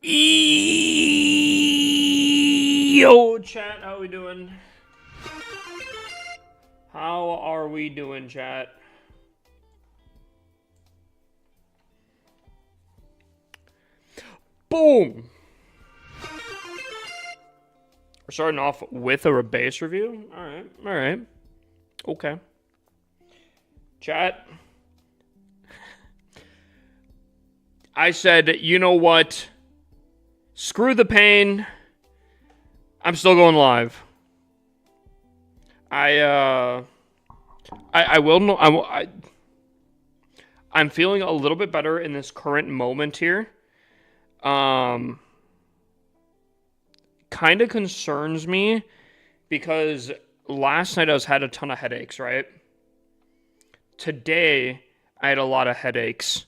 Yo, chat, how we doing? How are we doing, chat? Boom! We're starting off with a base review? Alright. Okay. Chat. I said, you know what? Screw the pain. I'm still going live. I will know. I'm feeling a little bit better in this current moment here. Kind of concerns me because last night I had a ton of headaches, right? Today I had a lot of headaches.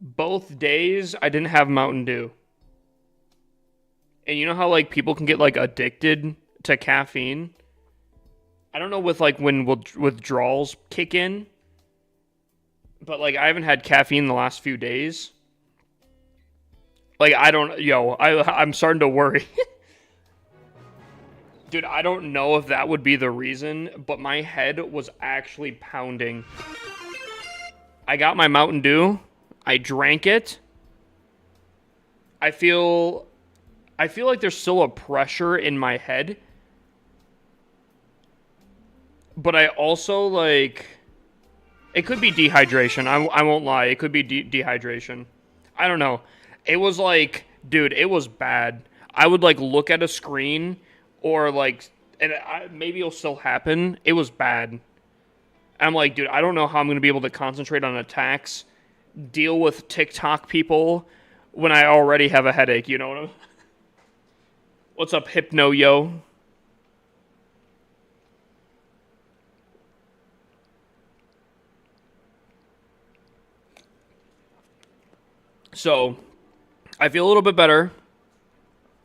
Both days I didn't have Mountain Dew. And you know how like people can get like addicted to caffeine? I don't know with like when withdrawals kick in, but like I haven't had caffeine the last few days. Like I'm starting to worry. Dude, I don't know if that would be the reason, but my head was actually pounding. I got my Mountain Dew. I drank it. I feel like there's still a pressure in my head. But I also like it could be dehydration. I won't lie. It could be dehydration. I don't know. It was like, dude, it was bad. I would like look at a screen or like, and maybe it'll still happen. It was bad. I'm like, dude, I don't know how I'm going to be able to concentrate on attacks, deal with TikTok people when I already have a headache, you know what I mean? What's up, Hypno Yo? So, I feel a little bit better.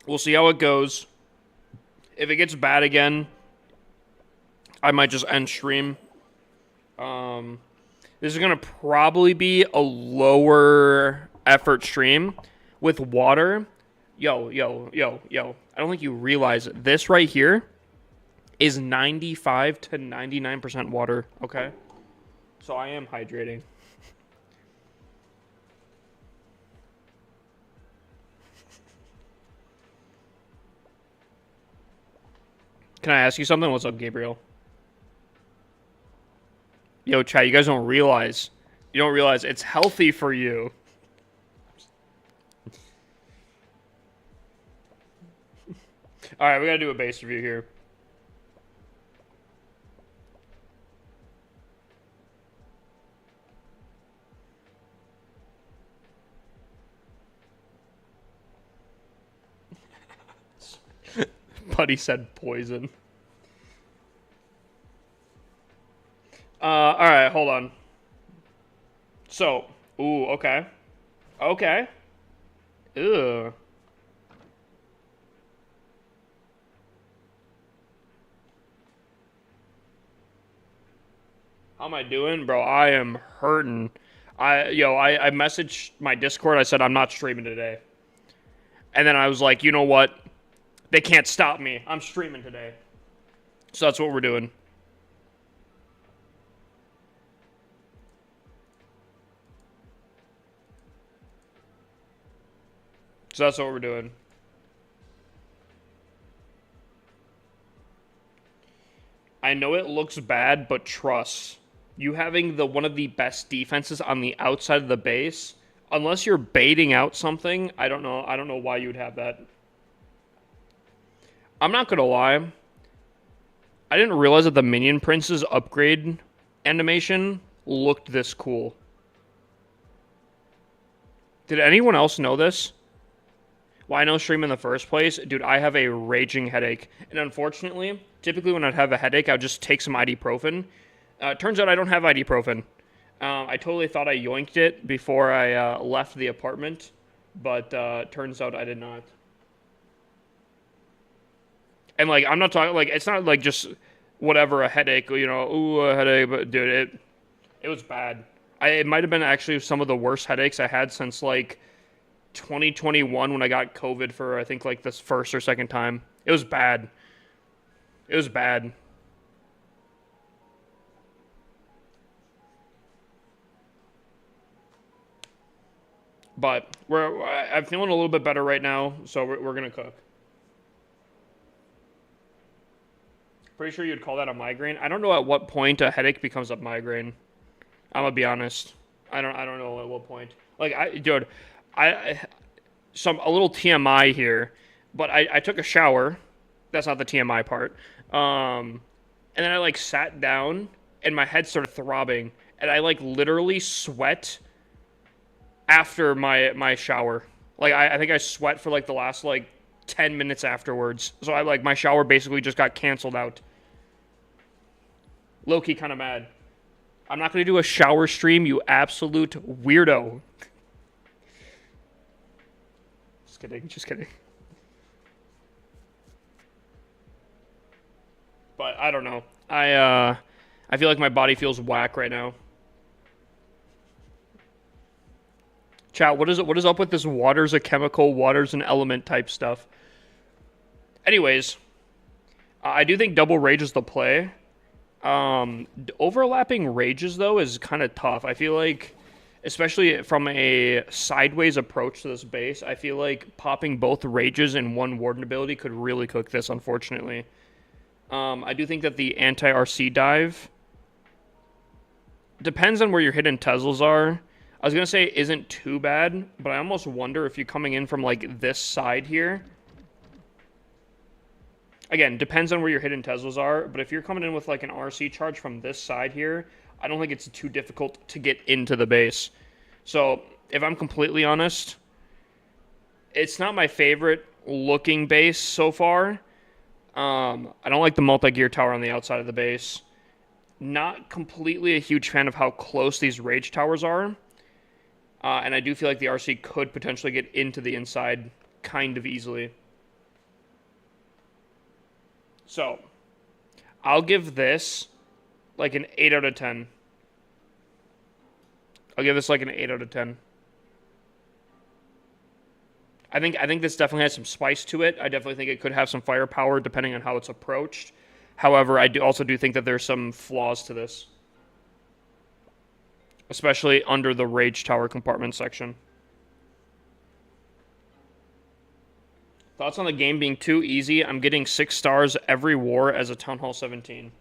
We'll see how it goes. If it gets bad again, I might just end stream. This is going to probably be a lower effort stream with water. Yo. I don't think you realize this right here is 95 to 99% water, okay? So I am hydrating. Can I ask you something? What's up, Gabriel? Yo, chat, you guys don't realize. You don't realize it's healthy for you. Alright, we gotta do a base review here. Buddy said poison. Alright, hold on. So, ooh, okay. Okay. Ew. How am I doing? Bro, I am hurting. I messaged my Discord. I said I'm not streaming today. And then I was like, you know what? They can't stop me. I'm streaming today. So that's what we're doing. So that's what we're doing. I know it looks bad, but trust. You having one of the best defenses on the outside of the base, unless you're baiting out something, I don't know. I don't know why you would have that. I'm not gonna lie. I didn't realize that the Minion Prince's upgrade animation looked this cool. Did anyone else know this? Why no stream in the first place? Dude, I have a raging headache. And unfortunately, typically when I'd have a headache, I'd just take some ibuprofen. Turns out I don't have ibuprofen. I totally thought I yoinked it before I left the apartment. But turns out I did not. And, like, I'm not talking, like, it's not, like, just whatever, a headache, you know, ooh, a headache. But, dude, it was bad. It might have been actually some of the worst headaches I had since, like, 2021 when I got COVID for I think like this first or second time. It was bad. It was bad. But I'm feeling a little bit better right now, so we're gonna cook. Pretty sure you'd call that a migraine. I don't know at what point a headache becomes a migraine. I'm gonna be honest. I don't know at what point. Like dude, I some a little TMI here, but I took a shower. That's not the TMI part. And then I like sat down and my head started throbbing and I like literally sweat after my shower. Like I think I sweat for like the last like 10 minutes afterwards. So I like my shower basically just got canceled out. Low-key kind of mad. I'm not going to do a shower stream, you absolute weirdo. Just kidding, just kidding. But I don't know. I feel like my body feels whack right now. Chat, what is up with this water's a chemical, water's an element type stuff? Anyways, I do think double rage is the play. Overlapping rages though is kind of tough. I feel like, especially from a sideways approach to this base, I feel like popping both rages and one warden ability could really cook this, unfortunately. I do think that the anti-RC dive depends on where your hidden Teslas are. I was going to say it isn't too bad, but I almost wonder if you're coming in from like this side here. Again, depends on where your hidden Teslas are, but if you're coming in with like an RC charge from this side here, I don't think it's too difficult to get into the base. So, if I'm completely honest, it's not my favorite looking base so far. I don't like the multi-gear tower on the outside of the base. Not completely a huge fan of how close these rage towers are. And I do feel like the RC could potentially get into the inside kind of easily. So, I'll give this like an 8 out of 10. I'll give this like an 8 out of 10. I think this definitely has some spice to it. I definitely think it could have some firepower depending on how it's approached. However, I also do think that there's some flaws to this. Especially under the Rage Tower compartment section. Thoughts on the game being too easy? I'm getting 6 stars every war as a Town Hall 17.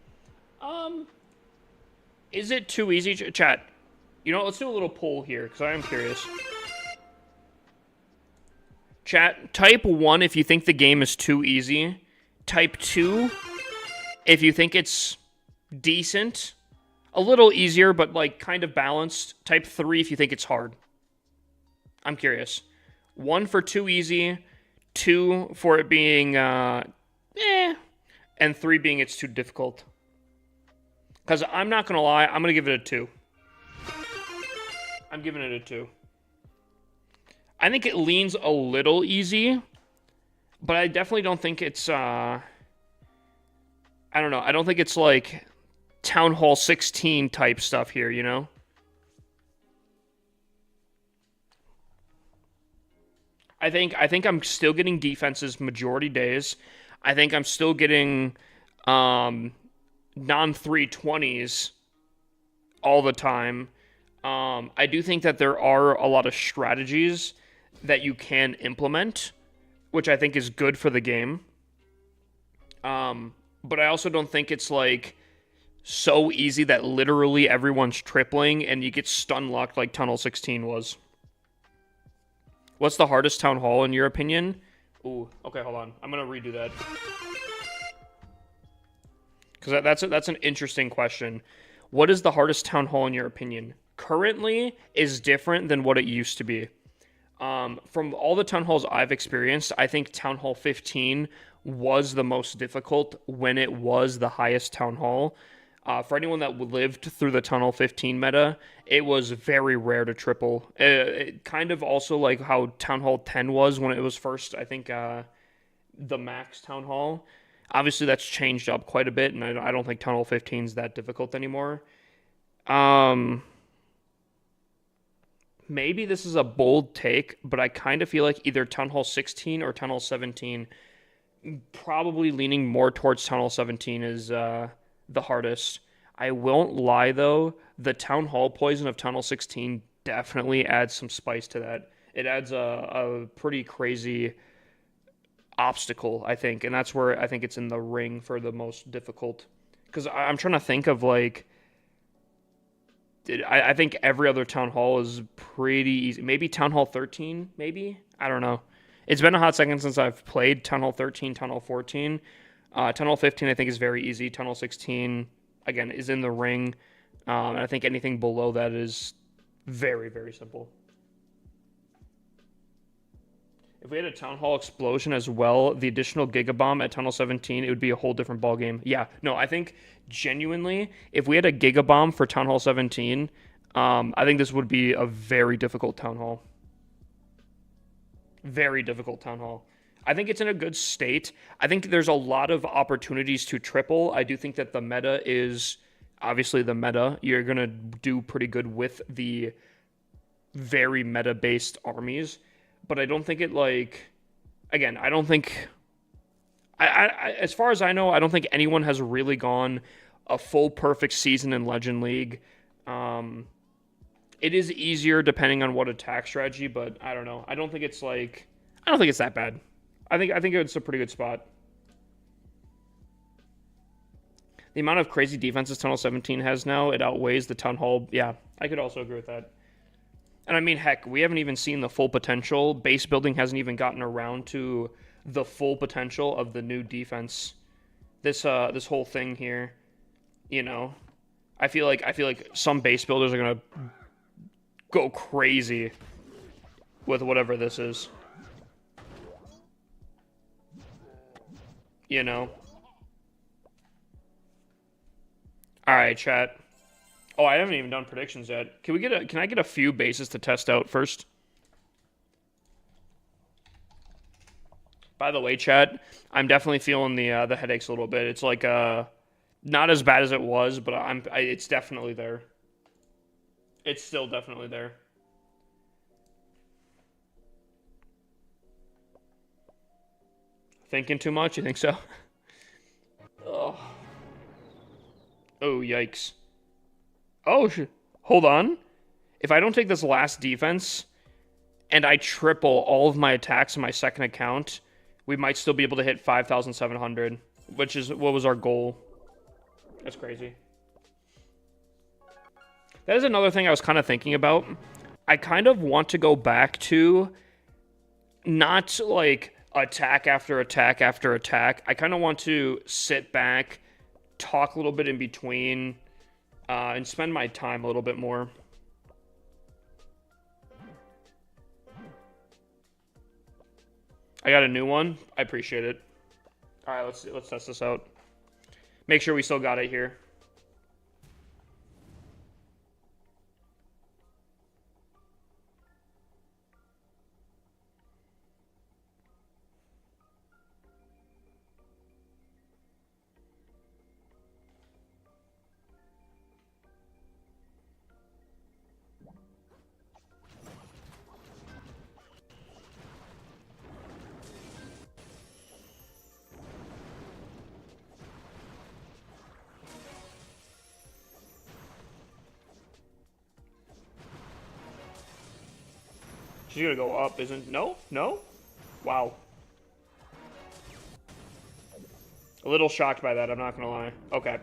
Is it too easy? Chat, you know, let's do a little poll here, because I am curious. Chat, type 1 if you think the game is too easy. Type 2 if you think it's decent. A little easier, but like kind of balanced. Type 3 if you think it's hard. I'm curious. 1 for too easy. 2 for it being, and 3 being it's too difficult. Because I'm not going to lie, I'm going to give it a 2. I'm giving it a 2. I think it leans a little easy, but I definitely don't think it's, I don't know. I don't think it's like Town Hall 16 type stuff here, you know? I think I'm still getting defenses majority days. I think I'm still getting non-320s all the time. I do think that there are a lot of strategies that you can implement, which I think is good for the game. But I also don't think it's like so easy that literally everyone's tripling and you get stun locked like Tunnel 16 was. What's the hardest town hall in your opinion? Ooh, okay, hold on. I'm gonna redo that. Because that's an interesting question. What is the hardest town hall in your opinion? Currently is different than what it used to be. From all the town halls I've experienced, I think Town Hall 15 was the most difficult when it was the highest town hall. For anyone that lived through the Town Hall 15 meta, it was very rare to triple. It kind of also like how Town Hall 10 was when it was first, I think, the max Town Hall. Obviously, that's changed up quite a bit, and I don't think Town Hall 15 is that difficult anymore. maybe this is a bold take, but I kind of feel like either Town Hall 16 or Town Hall 17. Probably leaning more towards Town Hall 17 is the hardest. I won't lie though, the Town Hall poison of Town Hall 16 definitely adds some spice to that. It adds a pretty crazy obstacle, I think, and that's where I think it's in the ring for the most difficult. Because I'm trying to think of like, I think every other Town Hall is pretty easy. Maybe Town Hall 13, maybe? I don't know. It's been a hot second since I've played Town Hall 13, Town Hall 14. Town Hall 15, I think, is very easy. Town Hall 16, again, is in the ring. And I think anything below that is very, very simple. If we had a Town Hall explosion as well, the additional Gigabomb at Town Hall 17, it would be a whole different ballgame. Yeah, no, I think genuinely, if we had a Gigabomb for Town Hall 17, I think this would be a very difficult Town Hall. Very difficult Town Hall. I think it's in a good state. I think there's a lot of opportunities to triple. I do think that the meta is obviously the meta. You're going to do pretty good with the very meta-based armies. But I don't think it like, again, I don't think, as far as I know, I don't think anyone has really gone a full perfect season in Legend League. It is easier depending on what attack strategy, but I don't know. I don't think it's that bad. I think it's a pretty good spot. The amount of crazy defenses Town Hall 17 has now, it outweighs the Town Hall. Yeah, I could also agree with that. And I mean, heck, we haven't even seen the full potential. Base building hasn't even gotten around to the full potential of the new defense. This whole thing here, you know, I feel like some base builders are gonna go crazy with whatever this is. You know. All right, chat. Oh, I haven't even done predictions yet. Can I get a few bases to test out first? By the way, chat, I'm definitely feeling the headaches a little bit. It's like not as bad as it was, but it's definitely there. It's still definitely there. Thinking too much? You think so? Oh. Oh, yikes. Oh, hold on. If I don't take this last defense and I triple all of my attacks in my second account, we might still be able to hit 5,700, which is what was our goal. That's crazy. That is another thing I was kind of thinking about. I kind of want to go back to not like attack after attack after attack. I kind of want to sit back, talk a little bit in between, and spend my time a little bit more. I got a new one. I appreciate it. All right, let's test this out. Make sure we still got it here. She's gonna go up, isn't? No? No? Wow. A little shocked by that, I'm not gonna lie. Okay.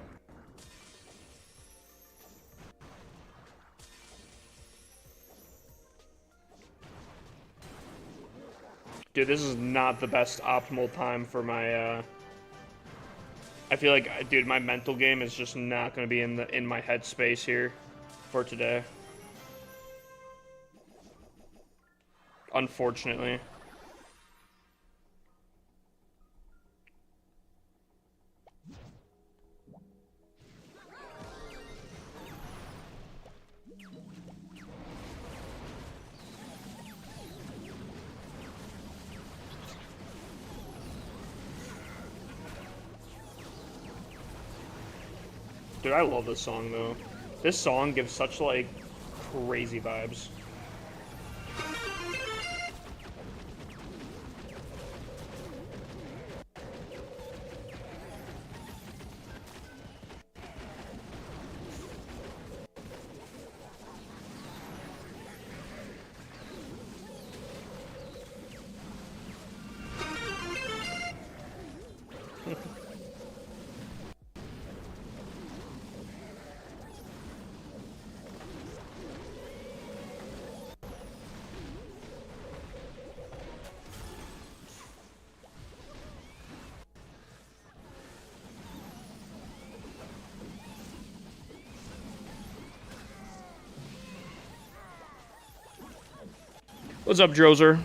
Dude, this is not the best optimal time for my, I feel like, dude, my mental game is just not gonna be in my headspace here for today. Unfortunately. Dude, I love this song though. This song gives such like crazy vibes. What's up, Drozer?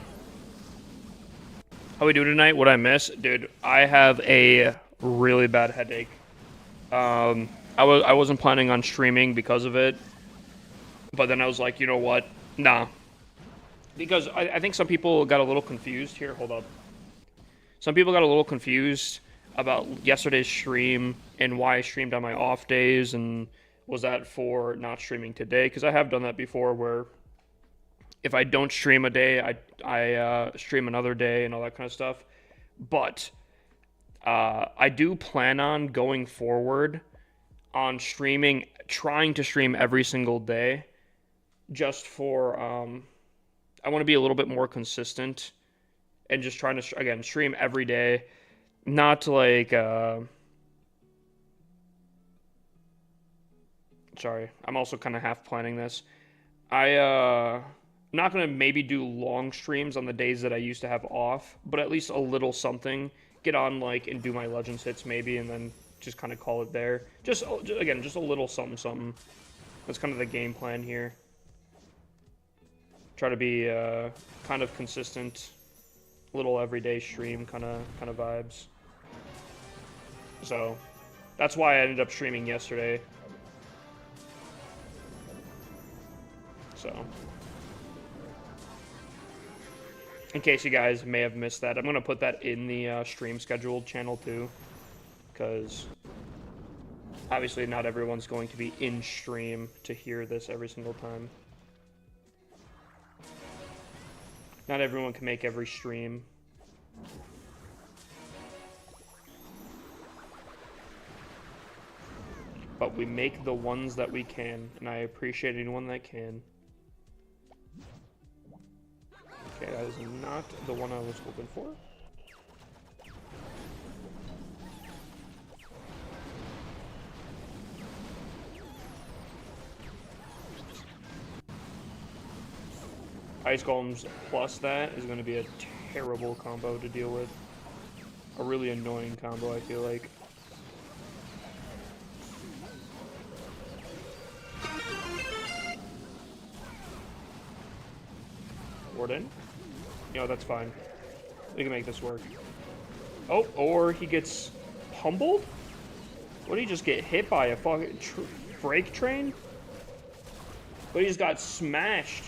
How we doing tonight? What I miss? Dude, I have a really bad headache. I wasn't planning on streaming because of it, but then I was like, you know what? Nah. Because I think some people got a little confused. Here, hold up. Some people got a little confused about yesterday's stream and why I streamed on my off days, and was that for not streaming today? Because I have done that before where if I don't stream a day, I stream another day and all that kind of stuff. But I do plan on going forward on streaming, trying to stream every single day, just for I want to be a little bit more consistent and just trying to again stream every day, not like sorry, I'm also kind of half planning this. I'm not gonna maybe do long streams on the days that I used to have off, but at least a little something. Get on like and do my Legends hits maybe, and then just kind of call it there. Just again, just a little something something. That's kind of the game plan here. Try to be kind of consistent, little everyday stream kind of vibes. So that's why I ended up streaming yesterday. So in case you guys may have missed that, I'm gonna put that in the stream scheduled channel too, because obviously not everyone's going to be in stream to hear this every single time. Not everyone can make every stream. But we make the ones that we can, and I appreciate anyone that can. Okay, that is not the one I was hoping for. Ice Golems plus that is going to be a terrible combo to deal with. A really annoying combo, I feel like. Warden? You know, that's fine. We can make this work. Oh, or he gets humbled? What did he just get hit by? A fucking freight train? But he just got smashed.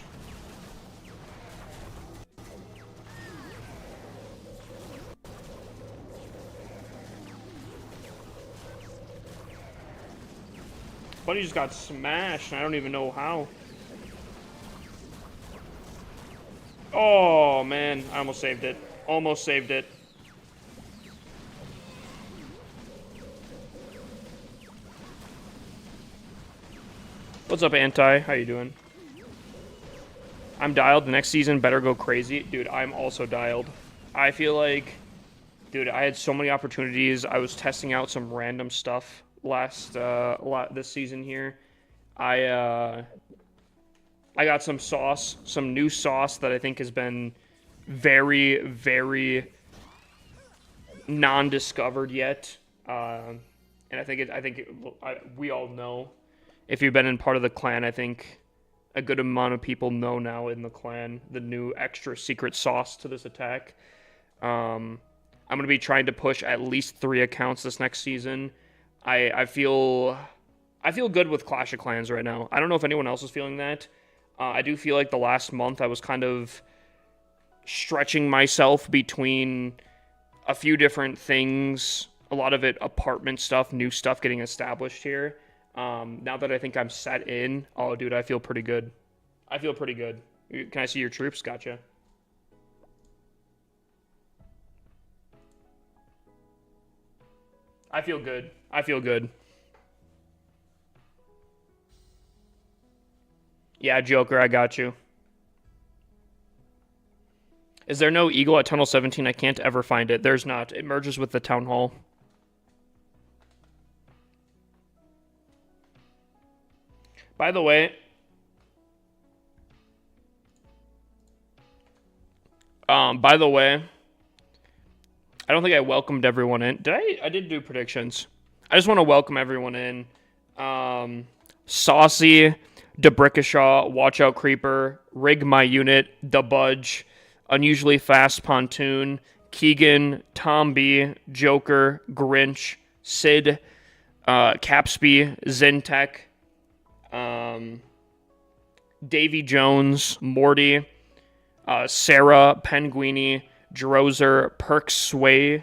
But he just got smashed, and I don't even know how. Oh, man. I almost saved it. Almost saved it. What's up, Anti? How you doing? I'm dialed. The next season better go crazy. Dude, I'm also dialed. I feel like... Dude, I had so many opportunities. I was testing out some random stuff this season here. I got some sauce, some new sauce that I think has been very, very non-discovered yet, and we all know. If you've been in part of the clan, I think a good amount of people know now in the clan the new extra secret sauce to this attack. I'm gonna be trying to push at least 3 accounts this next season. I feel good with Clash of Clans right now. I don't know if anyone else is feeling that. I do feel like the last month I was kind of stretching myself between a few different things. A lot of it apartment stuff, new stuff getting established here. Now that I think I'm set in, oh dude, I feel pretty good. I feel pretty good. Can I see your troops? Gotcha. I feel good. I feel good. Yeah, Joker, I got you. Is there no Eagle at Tunnel 17? I can't ever find it. There's not. It merges with the Town Hall. By the way, by the way, I don't think I welcomed everyone in. Did I? I did do predictions. I just want to welcome everyone in. Saucy, DeBrickashaw, Watch Out Creeper, Rig My Unit, The Budge, Unusually Fast Pontoon, Keegan, Tom B, Joker, Grinch, Sid, Capsby, Zentech, Davy Jones, Morty, Sarah, Penguini, Drozer, Perk Swavy,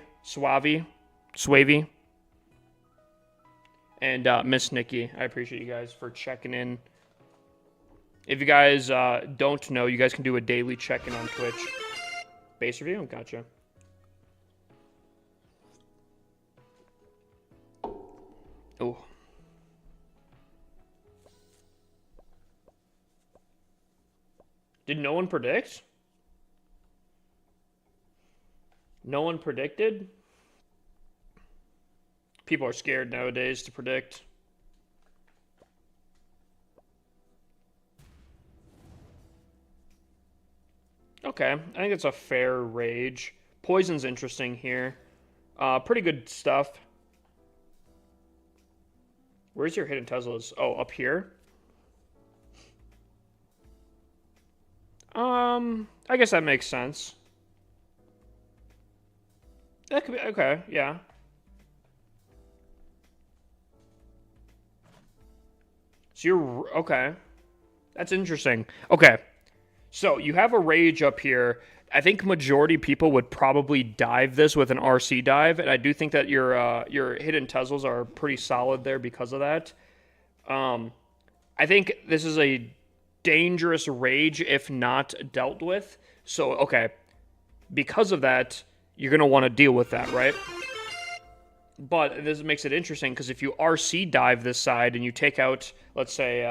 and Miss Nikki. I appreciate you guys for checking in. If you guys don't know, you guys can do a daily check-in on Twitch. Base review? Gotcha. Oh. Did no one predict? No one predicted? People are scared nowadays to predict. Okay, I think it's a fair rage. Poison's interesting here. Pretty good stuff. Where's your hidden Teslas? Oh, up here? I guess that makes sense. That could be, okay, yeah. So you're, okay. That's interesting. Okay. So you have a rage up here. I think majority people would probably dive this with an RC dive, and I do think that your hidden Teslas are pretty solid there because of that. I think this is a dangerous rage if not dealt with. So, okay, because of that, you're going to want to deal with that, right? But this makes it interesting because if you RC dive this side and you take out, let's say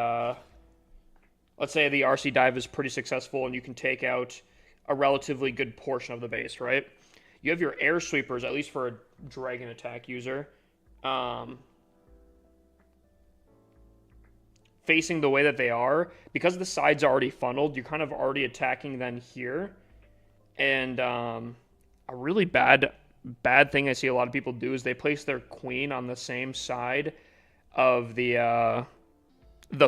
the RC dive is pretty successful and you can take out a relatively good portion of the base, right? You have your air sweepers, at least for a dragon attack user, facing the way that they are. Because the sides are already funneled, you're kind of already attacking them here. And a really bad thing I see a lot of people do is they place their queen on the same side of the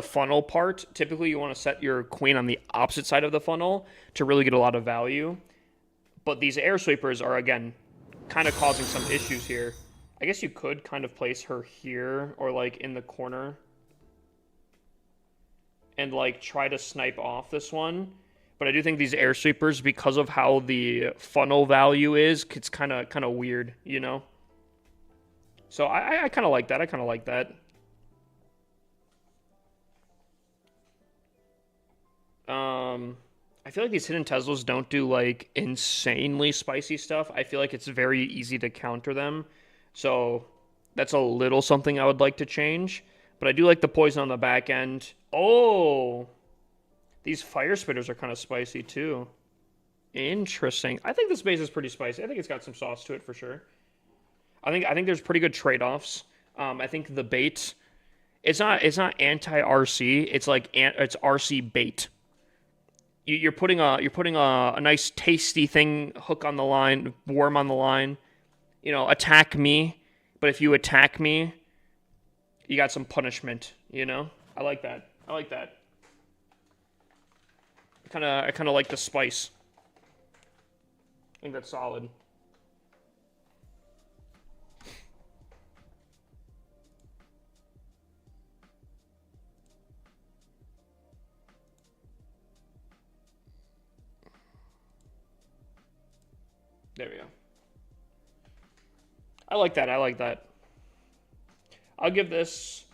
funnel part. Typically, you want to set your queen on the opposite side of the funnel to really get a lot of value. But these air sweepers are, again, kind of causing some issues here. I guess you could kind of place her here or, like, in the corner and, like, try to snipe off this one. But I do think these air sweepers, because of how the funnel value is, it's kind of weird, you know? So I kind of like that. I kind of like that. I feel like these hidden Teslas don't do, like, insanely spicy stuff. I feel like it's very easy to counter them. So that's a little something I would like to change. But I do like the poison on the back end. Oh! These fire spitters are kind of spicy, too. Interesting. I think this base is pretty spicy. I think it's got some sauce to it, for sure. I think there's pretty good trade-offs. I think the bait... It's not anti-RC. It's like it's RC bait. You're putting a nice tasty thing, hook on the line, worm on the line. You know, attack me. But if you attack me, you got some punishment. You know, I like that. I like that. I kind of like the spice. I think that's solid. There we go. I like that. I like that. I'll give this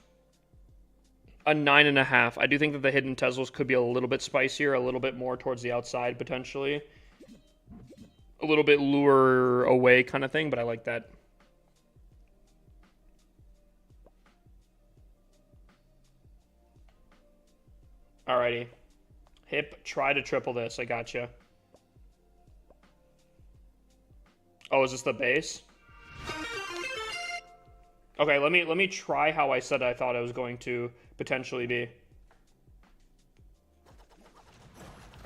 a 9.5. I do think that the hidden Teslas could be a little bit spicier, a little bit more towards the outside, potentially. A little bit lure away kind of thing, but I like that. Alrighty. Hip, try to triple this. I gotcha. Oh, is this the base? Okay, let me try how I said I thought I was going to potentially be.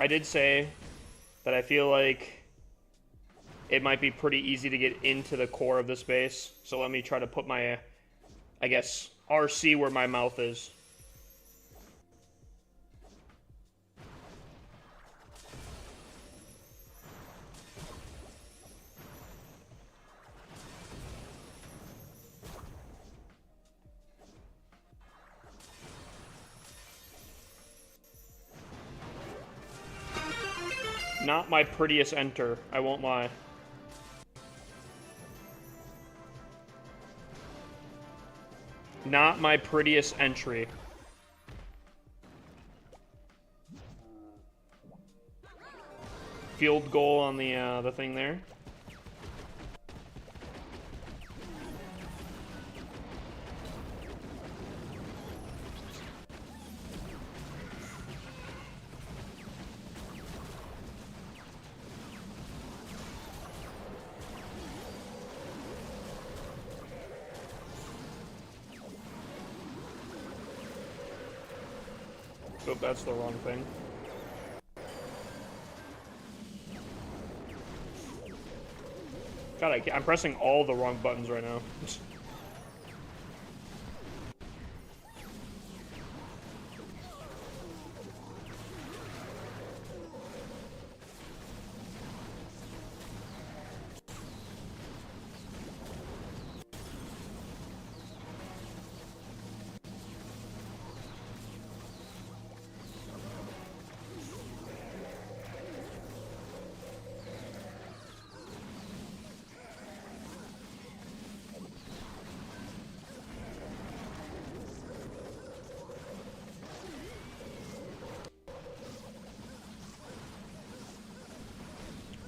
I did say that I feel like it might be pretty easy to get into the core of this base. So let me try to put my, I guess, RC where my mouth is. Not my prettiest enter, I won't lie. Not my prettiest entry. Field goal on the thing there. Oh, that's the wrong thing. God, I'm pressing all the wrong buttons right now.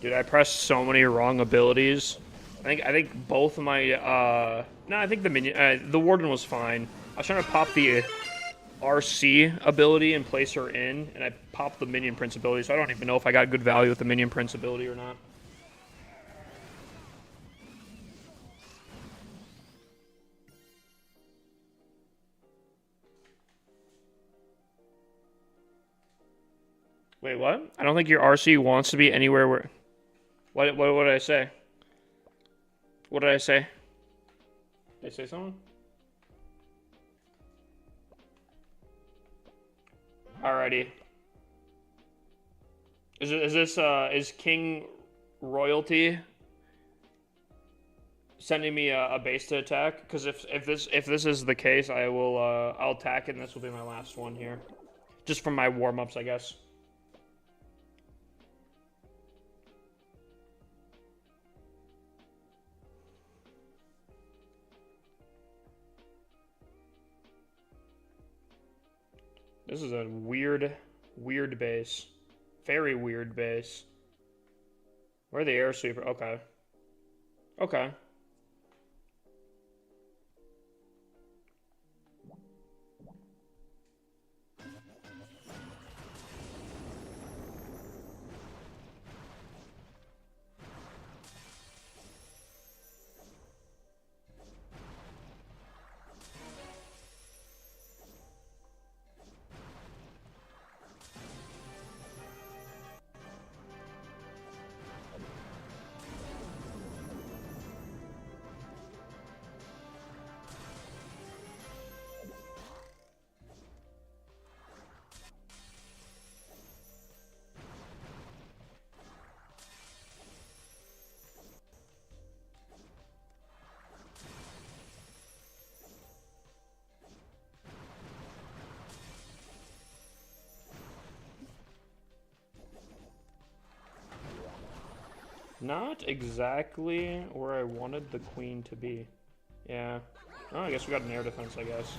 Dude, I pressed so many wrong abilities. I think both of my no, I think the minion the warden was fine. I was trying to pop the RC ability and place her in, and I popped the minion prince ability, so I don't even know if I got good value with the minion prince ability or not. Wait, what? I don't think your RC wants to be anywhere where. What did I say? What did I say? Did I say something? Alrighty. Is King Royalty sending me a base to attack? Because if this is the case, I'll attack it, and this will be my last one here, just from my warm ups, I guess. This is a weird base. Very weird base. Where are the air sweeper? Okay. Okay. Not exactly where I wanted the queen to be. Yeah. Oh, I guess we got an air defense, I guess.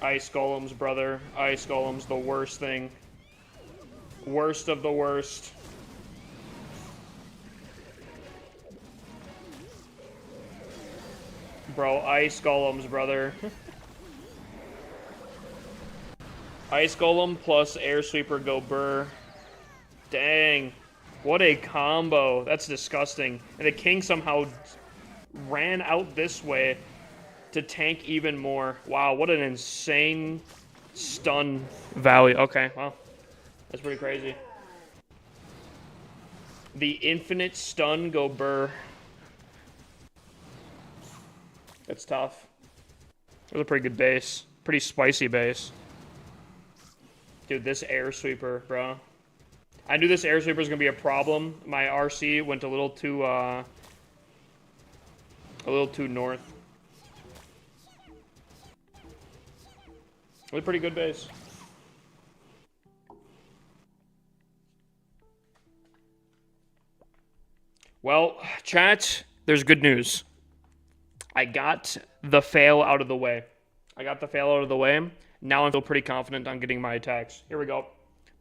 Ice golems, brother. Ice golems, the worst thing. Worst of the worst. Bro, ice golems, brother. Ice golem plus air sweeper go burr. Dang. What a combo. That's disgusting. And the king somehow ran out this way to tank even more. Wow, what an insane stun value. Okay, well, that's pretty crazy. The infinite stun go burr. That's tough. That was a pretty good base. Pretty spicy base. Dude, this air sweeper, bro. I knew this air sweeper was gonna be a problem. My RC went a little too north. It was a pretty good base. Well, chat, there's good news. I got the fail out of the way. Now I feel pretty confident on getting my attacks. Here we go.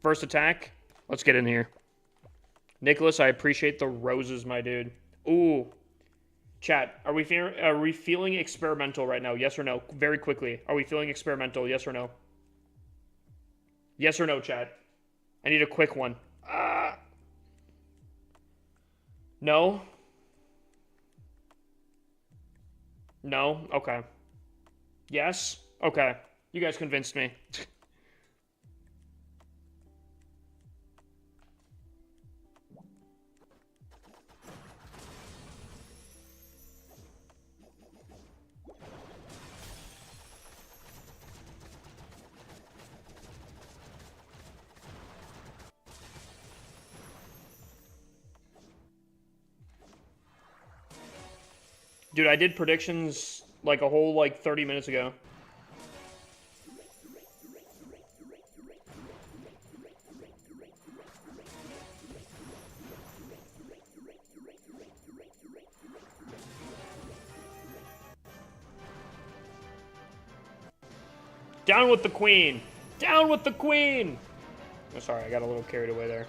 First attack. Let's get in here. Nicholas, I appreciate the roses, my dude. Ooh. Chat, are we feeling experimental right now? Yes or no? Very quickly. Are we feeling experimental? Yes or no? Yes or no, chat? I need a quick one. No? No? Okay. Yes? Okay. You guys convinced me. Dude, I did predictions like a whole 30 minutes ago. Down with the queen! Down with the queen! Oh, sorry, I got a little carried away there.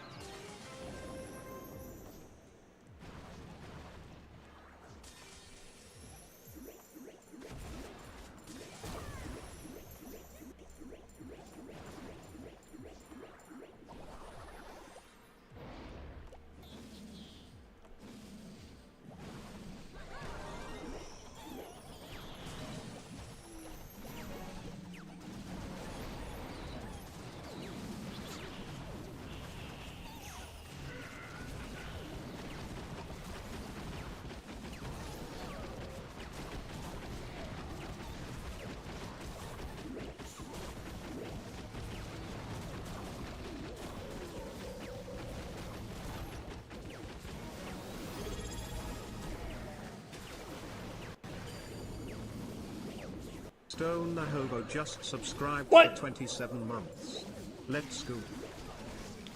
Stone the Hobo just subscribed What? for 27 months. Let's go.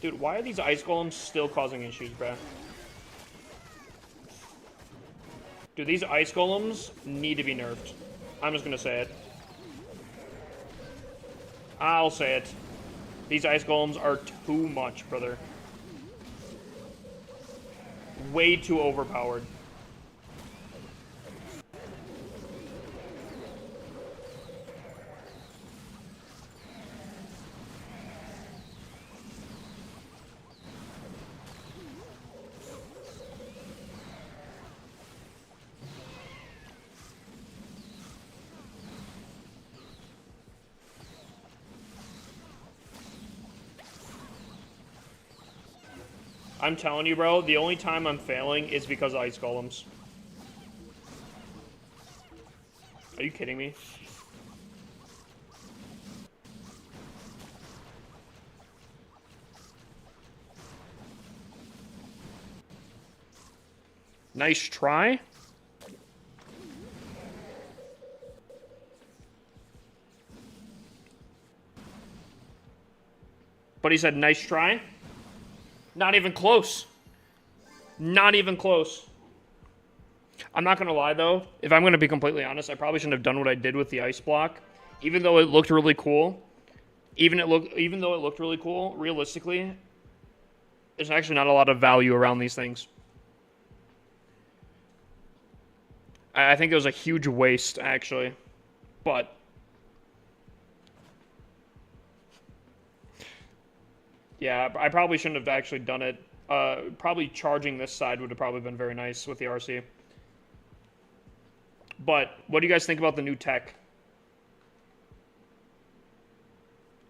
Dude, why are these ice golems still causing issues, bruh? Dude, these ice golems need to be nerfed. I'm just gonna say it. I'll say it. These ice golems are too much, brother. Way too overpowered. I'm telling you, bro, the only time I'm failing is because of ice golems. Are you kidding me? Nice try. But he said, nice try. Not even close. Not even close. I'm not going to lie, though. If I'm going to be completely honest, I probably shouldn't have done what I did with the ice block. Even though it looked really cool, even though it looked really cool, realistically, there's actually not a lot of value around these things. I think it was a huge waste, actually. But yeah, I probably shouldn't have actually done it. Probably charging this side would have probably been very nice with the RC. But what do you guys think about the new tech?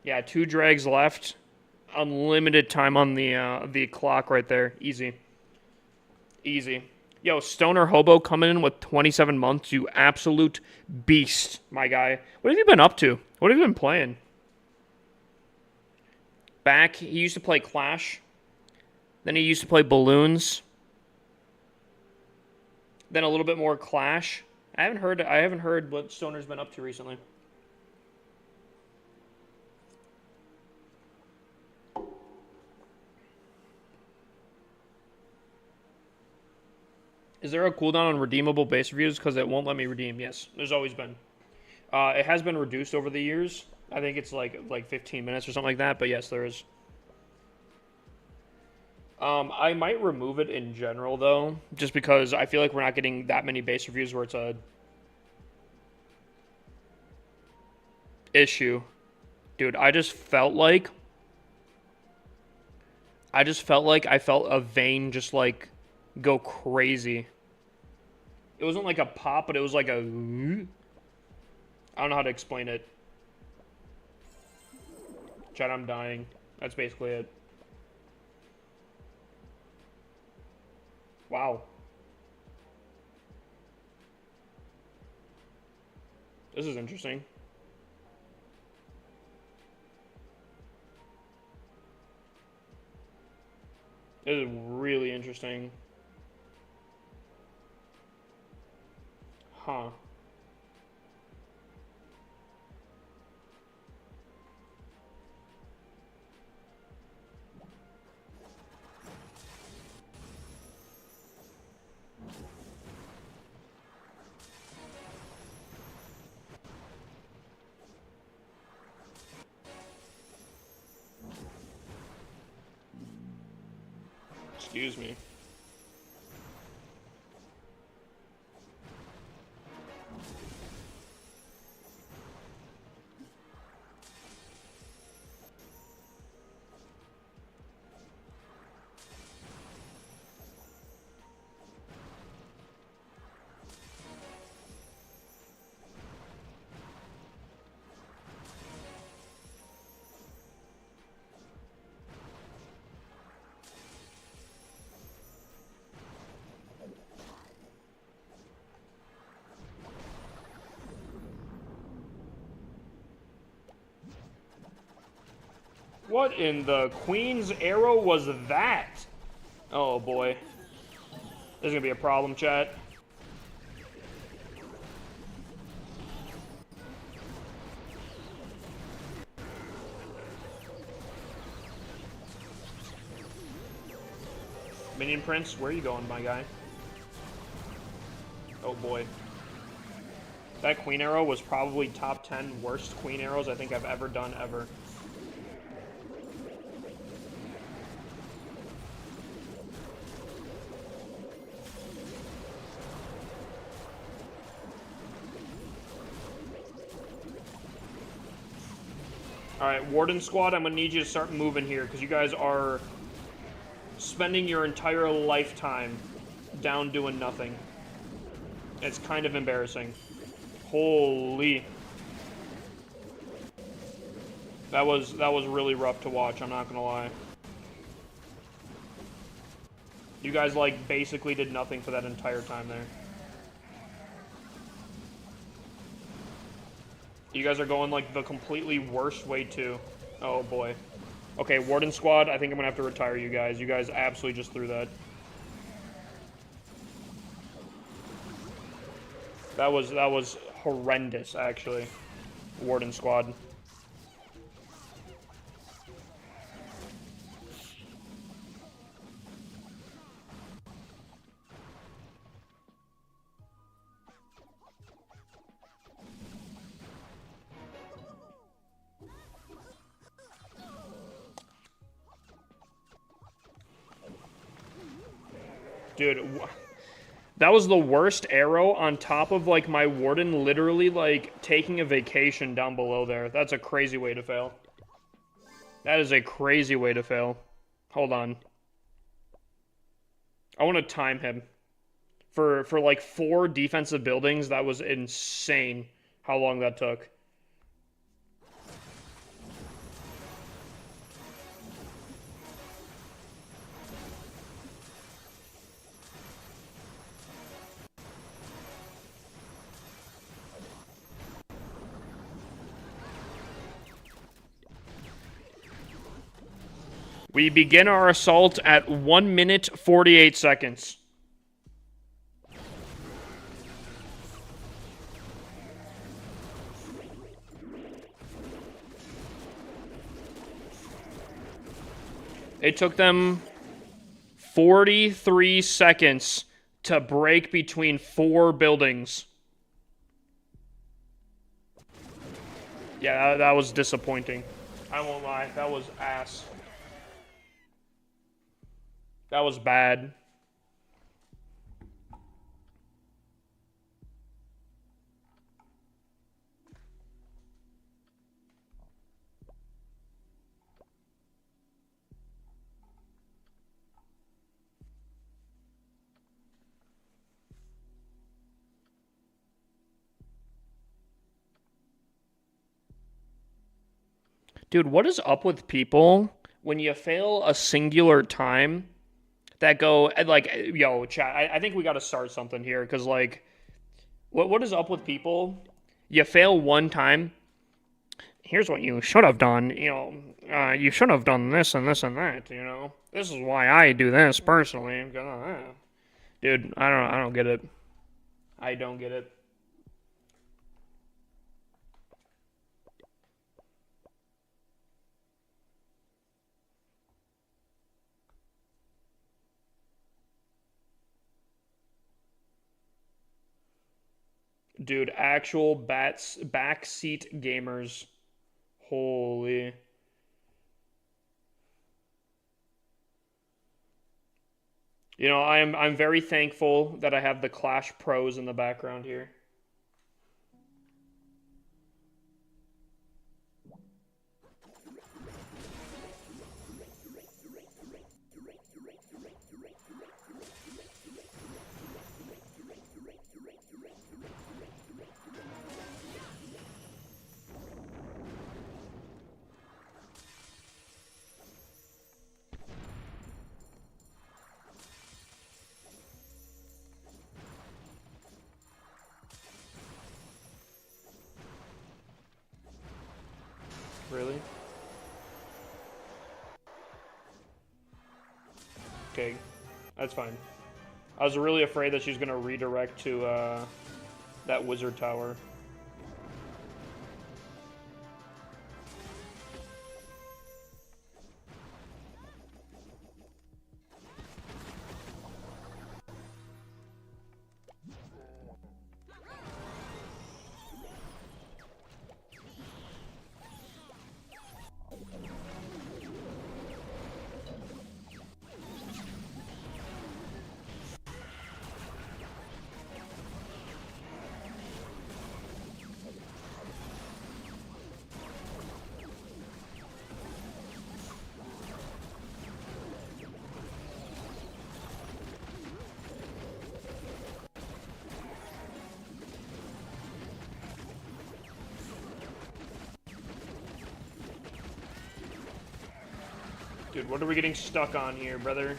Yeah, 2 drags left. Unlimited time on the clock right there. Easy. Easy. Yo, Stoner Hobo coming in with 27 months. You absolute beast, my guy. What have you been up to? What have you been playing? Back, he used to play Clash. Then he used to play Balloons. Then a little bit more Clash. I haven't heard what Stoner's been up to recently. Is there a cooldown on redeemable base reviews? Because it won't let me redeem. Yes, there's always been. It has been reduced over the years. I think it's like 15 minutes or something like that. But yes, there is. I might remove it in general though, just because I feel like we're not getting that many base reviews where it's a issue. Dude, I felt like I felt a vein just like go crazy. It wasn't like a pop, but it was like a... I don't know how to explain it. Chat, I'm dying. That's basically it. Wow. This is interesting. This is really interesting. Huh. Excuse me. What in the Queen's Arrow was that? Oh boy. There's gonna be a problem, chat. Minion Prince, where are you going, my guy? Oh boy. That Queen Arrow was probably top 10 worst Queen Arrows I think I've ever done, ever. Alright, Warden Squad, I'm gonna need you to start moving here, because you guys are spending your entire lifetime down doing nothing. It's kind of embarrassing. Holy. That was really rough to watch, I'm not gonna lie. You guys, like, basically did nothing for that entire time there. You guys are going, like, the completely worst way, too. Oh, boy. Okay, Warden Squad, I think I'm gonna have to retire you guys. You guys absolutely just threw that. That was horrendous, actually. Warden Squad. Dude, that was the worst arrow on top of, like, my warden literally, like, taking a vacation down below there. That's a crazy way to fail. That is a crazy way to fail. Hold on. I want to time him. For like 4 defensive buildings, that was insane how long that took. We begin our assault at 1 minute 48 seconds. It took them 43 seconds to break between 4 buildings. Yeah, that was disappointing. I won't lie, that was ass. That was bad. Dude, what is up with people when you fail a singular time that go, like, yo, chat, I think we gotta start something here, because, like, what is up with people? You fail one time, here's what you should have done, you know, you should have done this and this and that, you know? This is why I do this, personally. Dude, I don't get it. I don't get it. Dude, actual backseat gamers. Holy. You know, I'm very thankful that I have the Clash Pros in the background here. Really? Okay, that's fine. I was really afraid that she's gonna redirect to that wizard tower. Dude, what are we getting stuck on here, brother?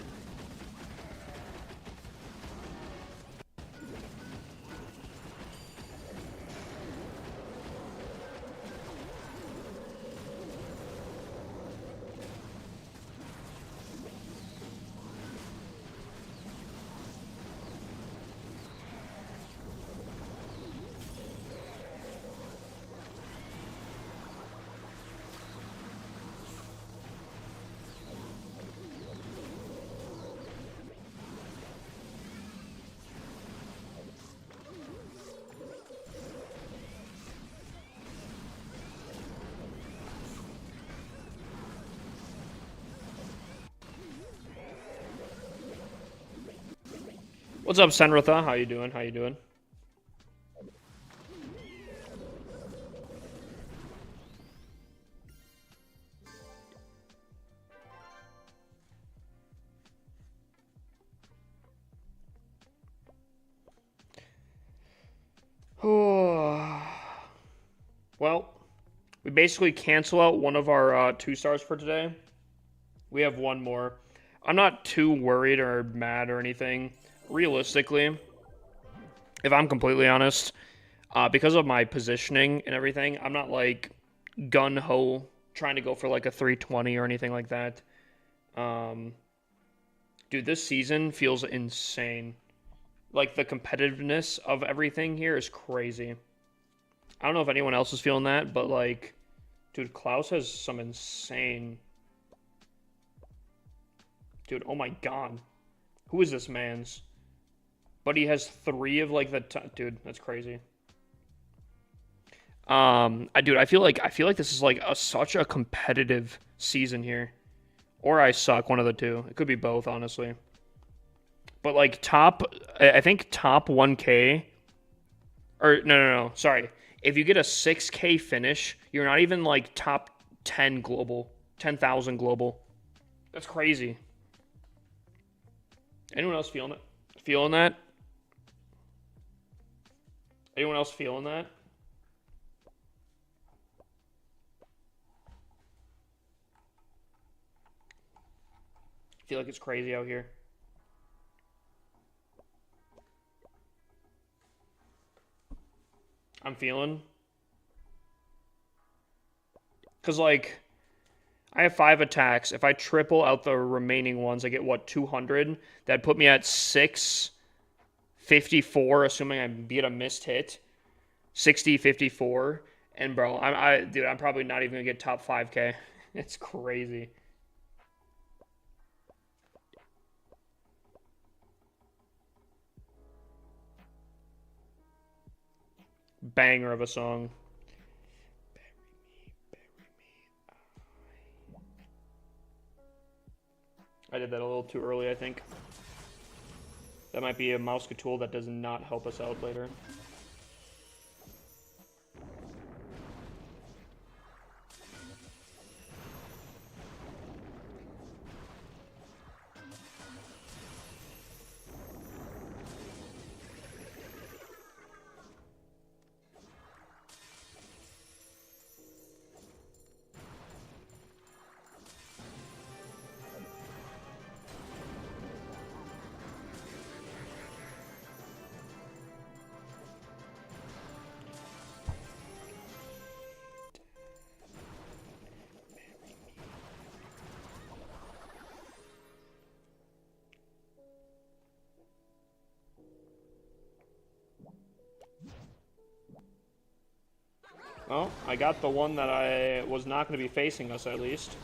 What's up, Senritha? How you doing? How you doing? Well, we basically cancel out one of our 2-stars for today. We have one more. I'm not too worried or mad or anything. Realistically, if I'm completely honest, because of my positioning and everything, I'm not like gun-ho trying to go for like a 320 or anything like that. Dude, this season feels insane. Like, the competitiveness of everything here is crazy. I don't know if anyone else is feeling that, but like, dude, Klaus has some insane... Dude, oh my god. Who is this man's? But he has 3 of like the dude, that's crazy. Dude, I feel like this is like such a competitive season here. Or I suck, one of the two. It could be both, honestly. But like I think top 1K, or no, sorry. If you get a 6K finish, you're not even like top 10 global, 10,000 global. That's crazy. Anyone else feeling it? Feeling that? Anyone else feeling that? I feel like it's crazy out here. I'm feeling. Because, like, I have 5 attacks. If I triple out the remaining ones, I get, what, 200? That'd put me at 654, assuming I beat a missed hit. 60, 54. And, bro, dude, I'm probably not even going to get top 5K. It's crazy. Banger of a song. I did that a little too early, I think. That might be a mouse tool that does not help us out later. Well, I got the one that I was not going to be facing us, at least.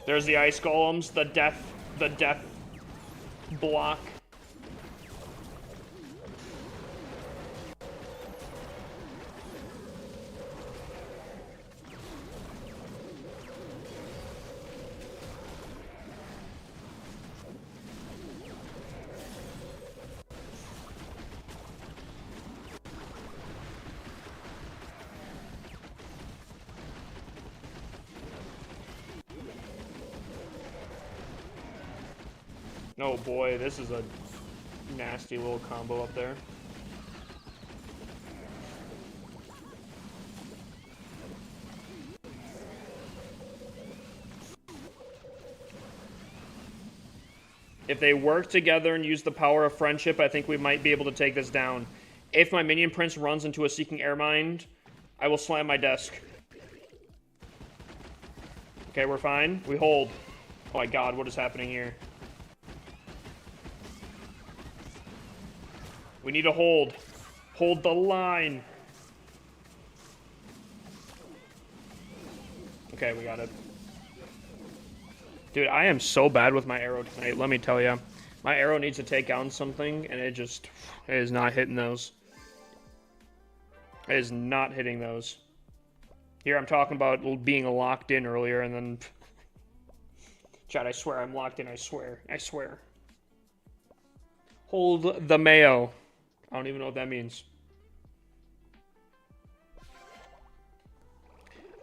There's the ice golems, the death block. Oh boy, this is a nasty little combo up there. If they work together and use the power of friendship, I think we might be able to take this down. If my minion prince runs into a Seeking Airmind, I will slam my desk. Okay, we're fine. We hold. Oh my god, what is happening here? We need to hold. Hold the line. Okay, we got it. Dude, I am so bad with my arrow tonight, let me tell you. My arrow needs to take down something, and it is not hitting those. It is not hitting those. Here, I'm talking about being locked in earlier, and then... Chad, I swear I'm locked in, I swear. I swear. Hold the mayo. I don't even know what that means.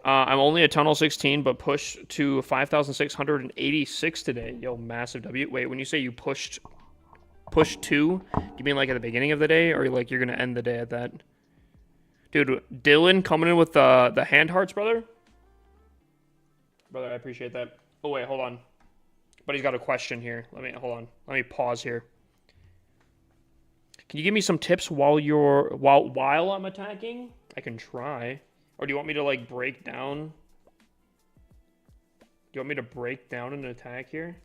I'm only at Tunnel 16, but pushed to 5,686 today. Yo, massive W. Wait, when you say you pushed 2, do you mean like at the beginning of the day, or like you're going to end the day at that? Dude, Dylan coming in with the hand hearts, brother. Brother, I appreciate that. Oh, wait, hold on. But he's got a question here. Hold on. Let me pause here. Can you give me some tips while I'm attacking? I can try. Or do you want me to like break down? Do you want me to break down an attack here?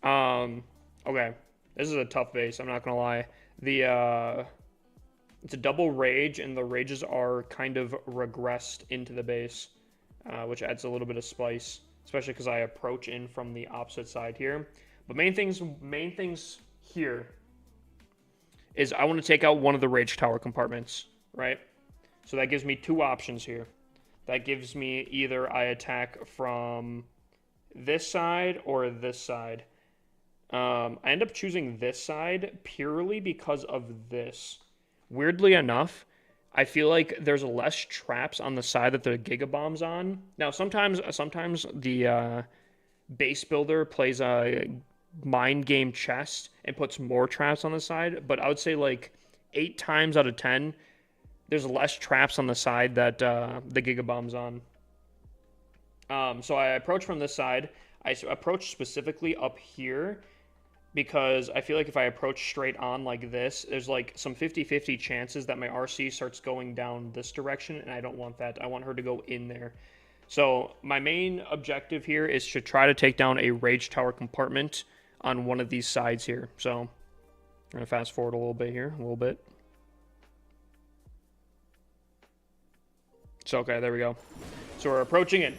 Okay. This is a tough base, I'm not gonna lie. It's a double rage, and the rages are kind of regressed into the base, which adds a little bit of spice, especially because I approach in from the opposite side here. But main things here is I want to take out one of the rage tower compartments, right? So that gives me 2 options here. That gives me either I attack from this side or this side. I end up choosing this side purely because of this. Weirdly enough, I feel like there's less traps on the side that the Giga Bomb's on. Now, sometimes the base builder plays a mind game chest and puts more traps on the side, but I would say like 8 times out of 10, there's less traps on the side that the Giga Bomb's on. So I approach from this side. I approach specifically up here because I feel like if I approach straight on like this, there's like some 50-50 chances that my RC starts going down this direction, and I don't want that. I want her to go in there. So my main objective here is to try to take down a rage tower compartment on one of these sides here. So I'm going to fast forward a little bit here, So, okay, there we go. So we're approaching it.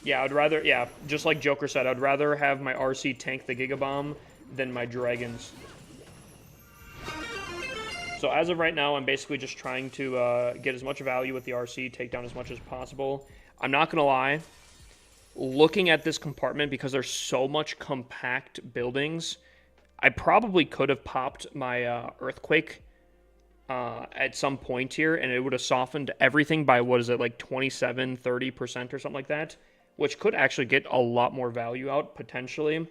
Yeah, just like Joker said, I'd rather have my RC tank the Giga Bomb than my dragons. So as of right now, I'm basically just trying to get as much value with the RC, take down as much as possible. I'm not going to lie. Looking at this compartment, because there's so much compact buildings, I probably could have popped my Earthquake at some point here, and it would have softened everything by, what is it, like 27, 30% or something like that, which could actually get a lot more value out, potentially.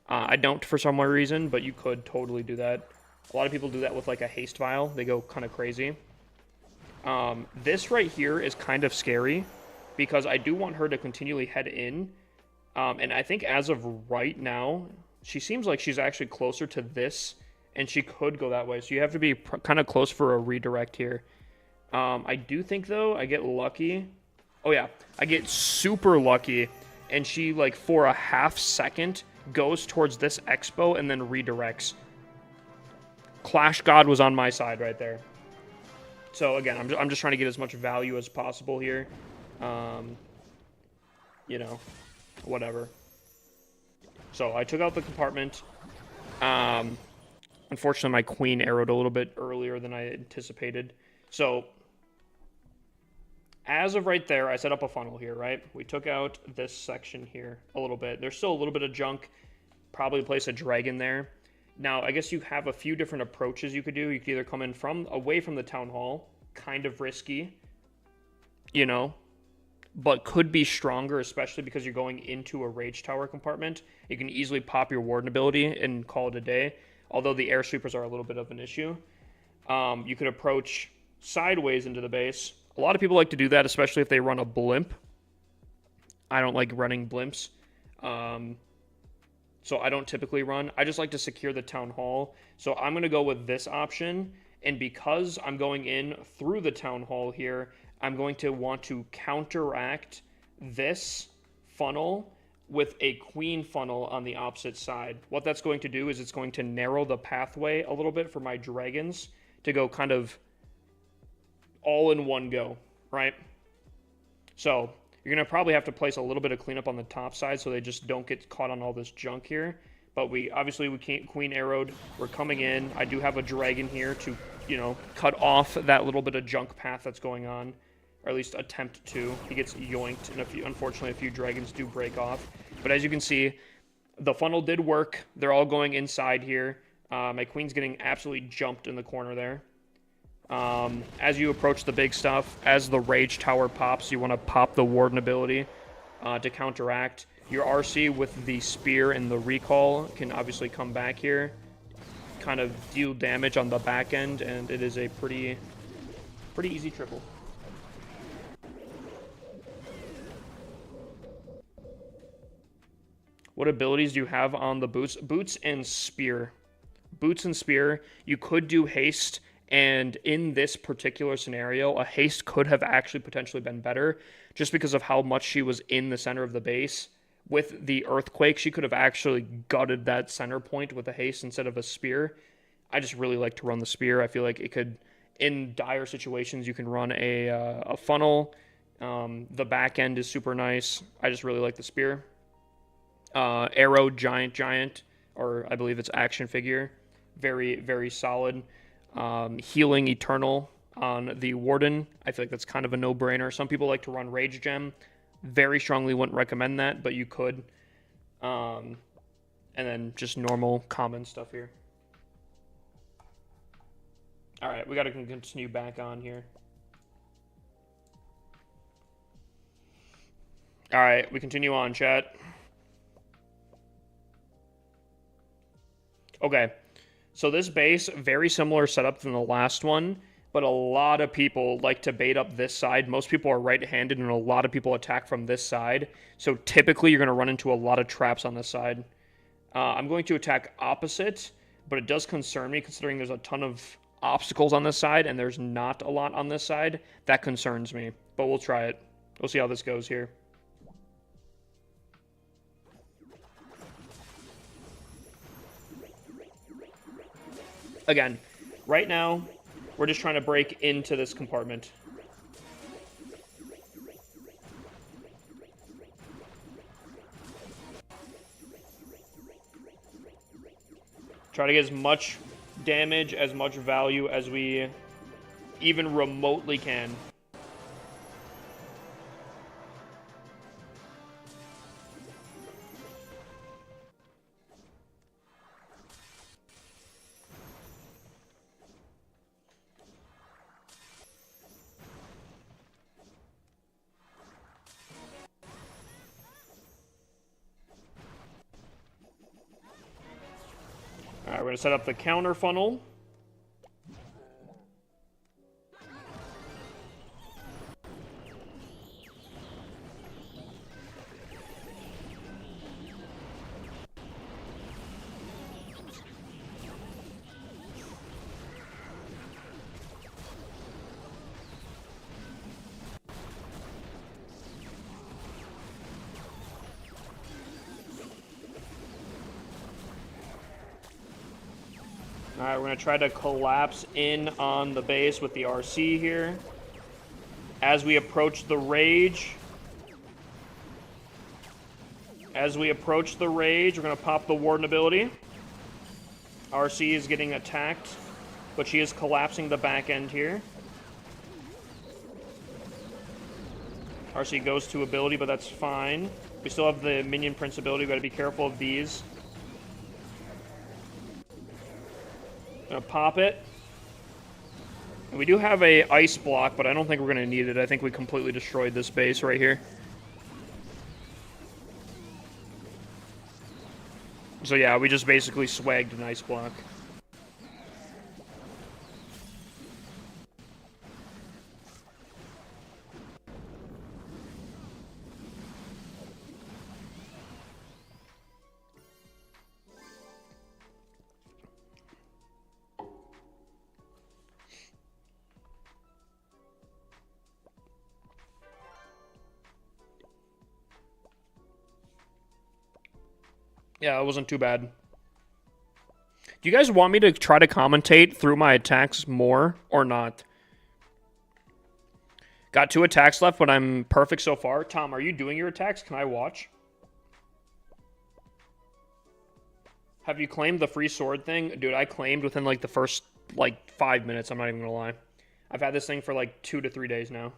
I don't for some reason, but you could totally do that. A lot of people do that with like a haste vial. They go kind of crazy. This right here is kind of scary because I do want her to continually head in. And I think as of right now, she seems like she's actually closer to this, and she could go that way. So you have to be kind of close for a redirect here. I do think, though, I get lucky. Oh, yeah. I get super lucky, and she, like, for a half second, goes towards this expo and then redirects. Clash God was on my side right there. So, again, I'm just trying to get as much value as possible here. You know, whatever. So, I took out the compartment. Unfortunately, my queen arrowed a little bit earlier than I anticipated. So, as of right there, I set up a funnel here, right? We took out this section here a little bit. There's still a little bit of junk. Probably place a dragon there. Now, I guess you have a few different approaches you could do. You could either come in away from the town hall, kind of risky, you know, but could be stronger, especially because you're going into a rage tower compartment. You can easily pop your warden ability and call it a day, although the air sweepers are a little bit of an issue. You could approach sideways into the base. A lot of people like to do that, especially if they run a blimp. I don't like running blimps. So I don't typically run. I just like to secure the town hall. So I'm going to go with this option. And because I'm going in through the town hall here, I'm going to want to counteract this funnel with a queen funnel on the opposite side. What that's going to do is it's going to narrow the pathway a little bit for my dragons to go kind of all in one go, right? So you're going to probably have to place a little bit of cleanup on the top side so they just don't get caught on all this junk here. But we can't queen arrowed. We're coming in. I do have a dragon here to, you know, cut off that little bit of junk path that's going on. Or at least attempt to. He gets yoinked, and unfortunately a few dragons do break off. But as you can see, the funnel did work. They're all going inside here. My queen's getting absolutely jumped in the corner there. As you approach the big stuff, as the Rage Tower pops, you want to pop the Warden ability to counteract. Your RC with the Spear and the Recall can obviously come back here, kind of deal damage on the back end, and it is a pretty easy triple. What abilities do you have on the boots? Boots and Spear. Boots and Spear. You could do Haste, and in this particular scenario, a Haste could have actually potentially been better, just because of how much she was in the center of the base. With the Earthquake, she could have actually gutted that center point with a Haste instead of a Spear. I just really like to run the Spear. I feel like it could, in dire situations, you can run a funnel. The back end is super nice. I just really like the Spear. Arrow Giant, or I believe it's action figure. Very, very solid. Healing Eternal on the Warden. I feel like that's kind of a no-brainer. Some people like to run Rage Gem. Very strongly wouldn't recommend that, but you could. And then just normal common stuff here. Alright, we gotta continue back on here. Alright, we continue on, chat. Okay, so this base, very similar setup than the last one, but a lot of people like to bait up this side. Most people are right-handed, and a lot of people attack from this side. So typically, you're going to run into a lot of traps on this side. I'm going to attack opposite, but it does concern me, considering there's a ton of obstacles on this side, and there's not a lot on this side. That concerns me, but we'll try it. We'll see how this goes here. Again, right now, we're just trying to break into this compartment. Try to get as much damage, as much value as we even remotely can. Alright, we're going to set up the counter funnel. Alright, we're going to try to collapse in on the base with the RC here. As we approach the Rage. We're going to pop the Warden ability. RC is getting attacked, but she is collapsing the back end here. RC goes to ability, but that's fine. We still have the Minion Prince ability. We've got to be careful of these. Gonna pop it. And we do have a ice block, but I don't think we're gonna need it. I think we completely destroyed this base right here. So yeah, we just basically swagged an ice block. Yeah, it wasn't too bad. Do you guys want me to try to commentate through my attacks more or not? Got 2 attacks left, but I'm perfect so far. Tom, are you doing your attacks? Can I watch? Have you claimed the free sword thing? Dude, I claimed within like the first like 5 minutes. I'm not even gonna lie. I've had this thing for like 2 to 3 days now.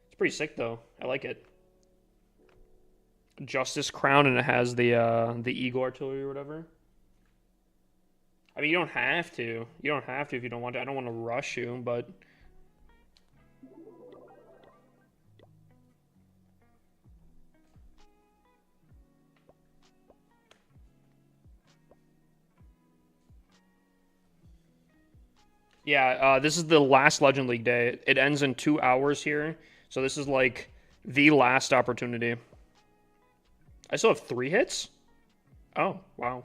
It's pretty sick though. I like it. Justice Crown, and it has the Eagle Artillery or whatever. I mean, you don't have to. You don't have to if you don't want to. I don't want to rush you, but... Yeah, this is the last Legend League day. It ends in 2 hours here. So this is like the last opportunity. I still have 3 hits? Oh, wow.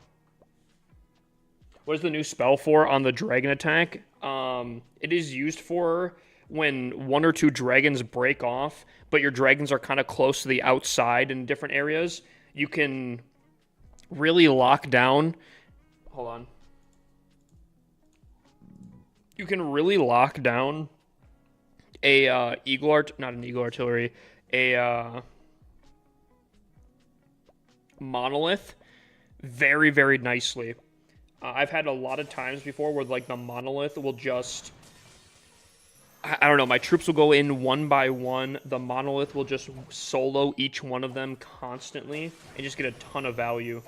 What is the new spell for on the dragon attack? It is used for when 1 or 2 dragons break off, but your dragons are kind of close to the outside in different areas. You can really lock down... Hold on. You can really lock down a not an Eagle Artillery, a monolith very, very nicely. I've had a lot of times before where like the monolith will just, I don't know, my troops will go in one by one. The monolith will just solo each one of them constantly and just get a ton of value.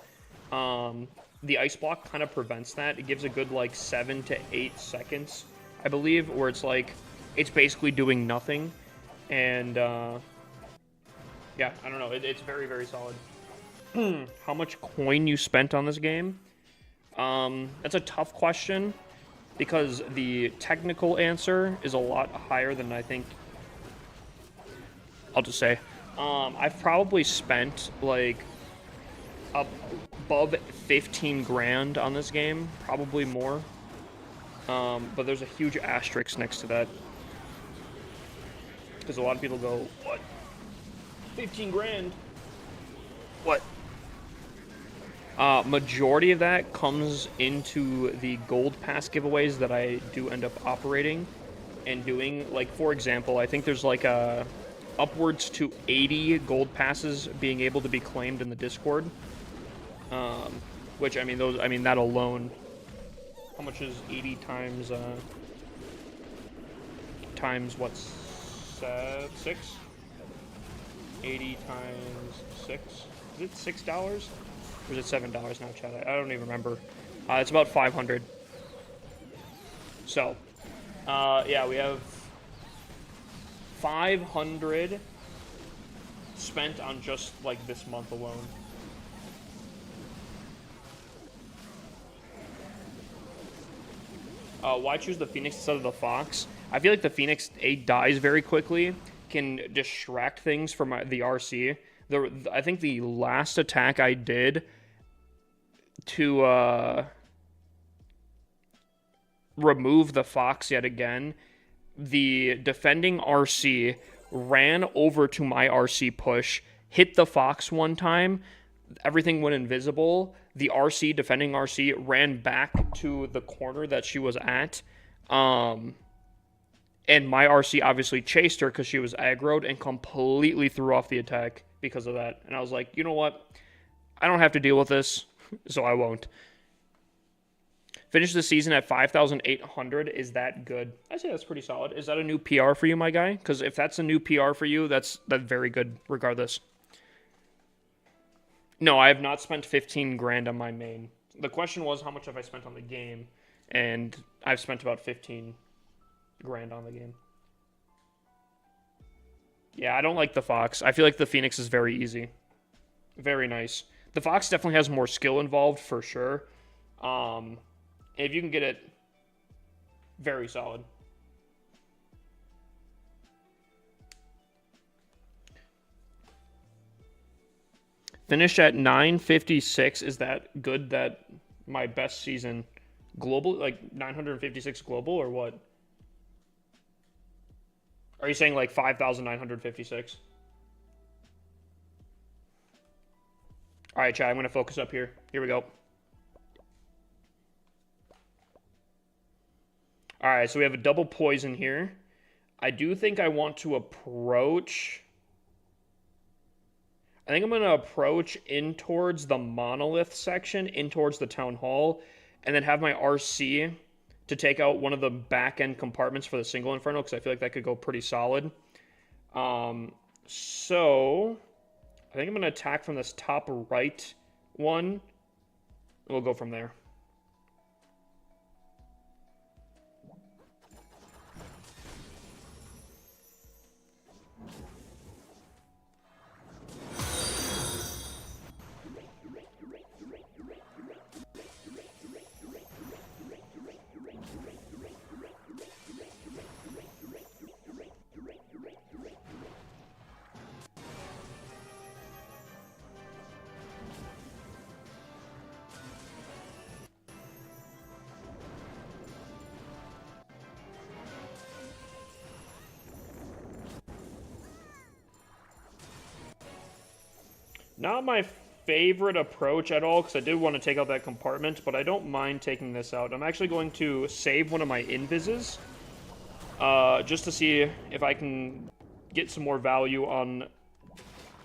The ice block kind of prevents that. It gives a good like 7 to 8 seconds, I believe, where it's like, it's basically doing nothing. And yeah, I don't know. It's very, very solid. How much coin you spent on this game? That's a tough question because the technical answer is a lot higher than I think. I'll just say, I've probably spent like above 15 grand on this game, probably more. But there's a huge asterisk next to that because a lot of people go, "What? 15 grand? What?" Majority of that comes into the gold pass giveaways that I do end up operating and doing. Like, for example, I think there's like upwards to 80 gold passes being able to be claimed in the Discord. Which, I mean, that alone, how much is 80 times what's 6? 80 times 6? Is it $6? Or is it $7 now, chat? I don't even remember. It's about 500. So, yeah, we have 500 spent on just, like, this month alone. Why choose the Phoenix instead of the Fox? I feel like the Phoenix, A, dies very quickly, can distract things from the RC. I think the last attack I did to remove the Fox yet again, the defending RC ran over to my RC push, hit the Fox one time, everything went invisible. The RC, defending RC, ran back to the corner that she was at. And my RC obviously chased her because she was aggroed and completely threw off the attack because of that. And I was like, you know what? I don't have to deal with this, so I won't. Finish the season at 5,800. Is that good? I say that's pretty solid. Is that a new PR for you, my guy? Because if that's a new PR for you, that's very good regardless. No, I have not spent 15 grand on my main. The question was, how much have I spent on the game? And I've spent about 15 grand on the game. Yeah, I don't like the Fox. I feel like the Phoenix is very easy. Very nice. The Fox definitely has more skill involved, for sure. If you can get it, very solid. Finished at 956. Is that good? That my best season global, like 956 global, or what? Are you saying like 5,956? All right, chat, I'm going to focus up here. Here we go. All right, so we have a double poison here. I do think I want to approach... I think I'm going to approach in towards the monolith section, in towards the town hall, and then have my RC to take out one of the back-end compartments for the single inferno, because I feel like that could go pretty solid. So I think I'm going to attack from this top right one, and we'll go from there. Not my favorite approach at all, because I did want to take out that compartment, but I don't mind taking this out. I'm actually going to save one of my invises, just to see if I can get some more value on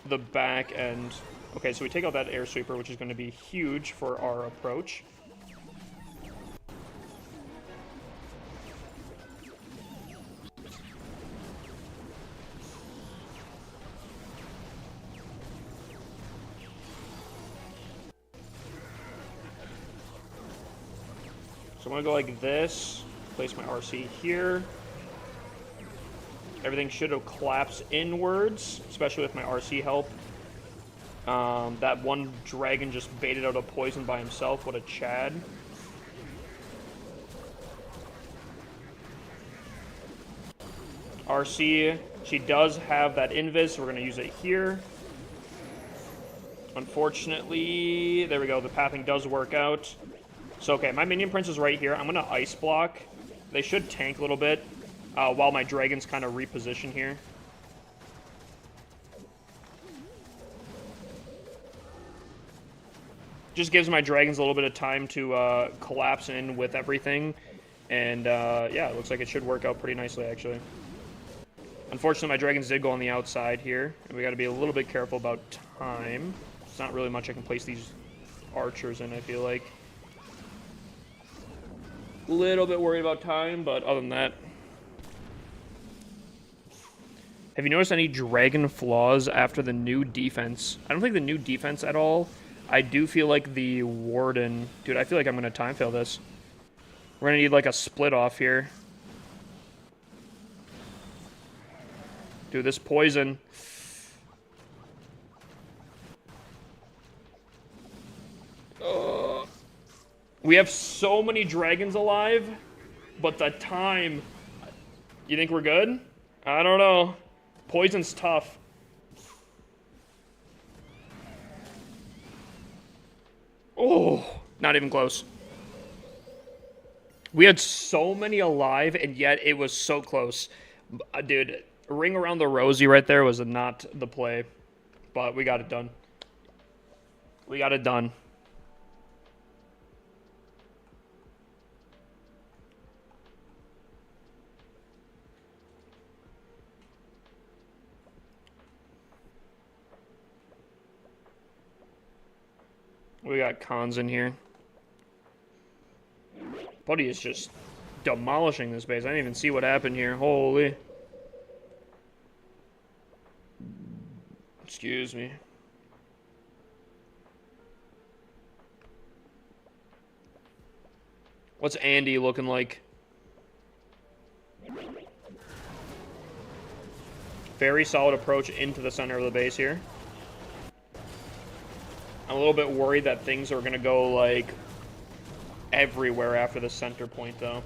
the back end. Okay, so we take out that air sweeper, which is going to be huge for our approach. So I'm going to go like this, place my RC here. Everything should have collapsed inwards, especially with my RC help. That one dragon just baited out a poison by himself. What a Chad. RC, she does have that invis, so we're going to use it here. Unfortunately, there we go, the pathing does work out. So, okay, my minion prince is right here. I'm going to ice block. They should tank a little bit while my dragons kind of reposition here. Just gives my dragons a little bit of time to collapse in with everything. And, yeah, it looks like it should work out pretty nicely, actually. Unfortunately, my dragons did go on the outside here. And we got to be a little bit careful about time. There's not really much I can place these archers in, I feel like. Little bit worried about time, but other than that. Have you noticed any dragon flaws after the new defense? I don't think the new defense at all. I do feel like the warden... Dude, I feel like I'm going to time fail this. We're going to need like a split off here. Dude, this poison... We have so many dragons alive, but the time... You think we're good? I don't know. Poison's tough. Oh, not even close. We had so many alive, and yet it was so close. Dude, ring around the rosy right there was not the play, but we got it done. We got it done. We got cons in here. Buddy is just demolishing this base. I didn't even see what happened here. Holy. Excuse me. What's Andy looking like? Very solid approach into the center of the base here. I'm a little bit worried that things are going to go, like, everywhere after the center point, though.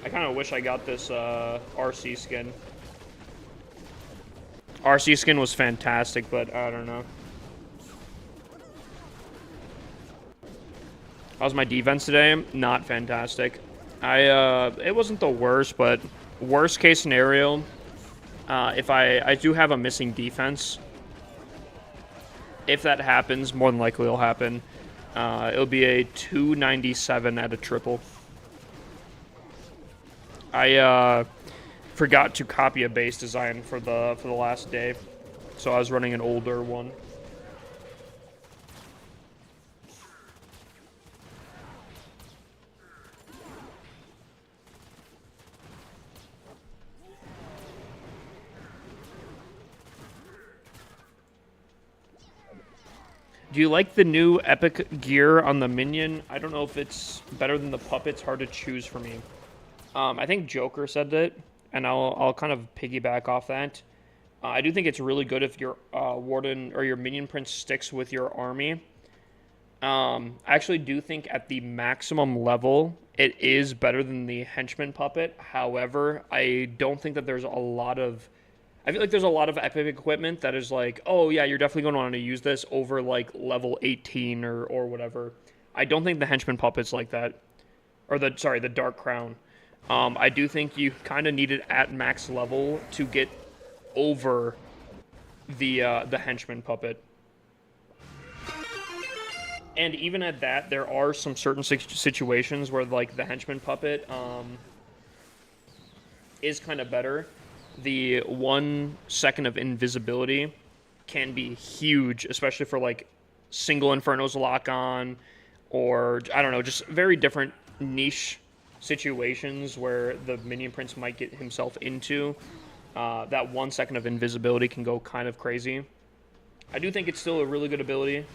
I kind of wish I got this RC skin. RC skin was fantastic, but I don't know. How's my defense today? Not fantastic. It wasn't the worst, but worst case scenario, If I do have a missing defense. If that happens, more than likely it'll happen. It'll be a 297 at a triple. I forgot to copy a base design for the last day, so I was running an older one. Do you like the new epic gear on the minion? I don't know if it's better than the puppets. Hard to choose for me. I think Joker said that, and I'll kind of piggyback off that. I do think it's really good if your warden or your minion prince sticks with your army. I actually do think at the maximum level, it is better than the henchman puppet. However, I don't think that there's a lot of... I feel like there's a lot of epic equipment that is like, oh yeah, you're definitely going to want to use this over like level 18 or whatever. I don't think the henchman puppet's like that. Or the Dark Crown. I do think you kind of need it at max level to get over the henchman puppet. And even at that, there are some certain situations where like the henchman puppet is kind of better. The 1 second of invisibility can be huge, especially for like single Infernos lock on, or I don't know, just very different niche situations where the minion prince might get himself into. That 1 second of invisibility can go kind of crazy. I do think it's still a really good ability.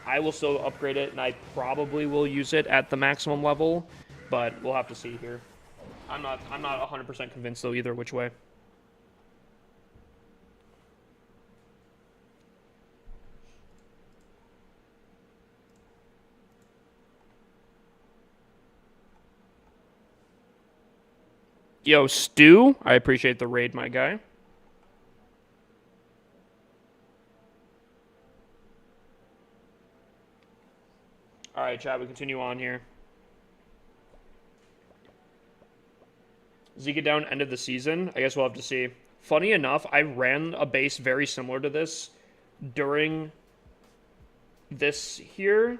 I will still upgrade it, and I probably will use it at the maximum level, but we'll have to see here. I'm not 100% convinced though either which way. Yo, Stu, I appreciate the raid, my guy. Alright, chat, we continue on here. Zika down end of the season? I guess we'll have to see. Funny enough, I ran a base very similar to this during this here.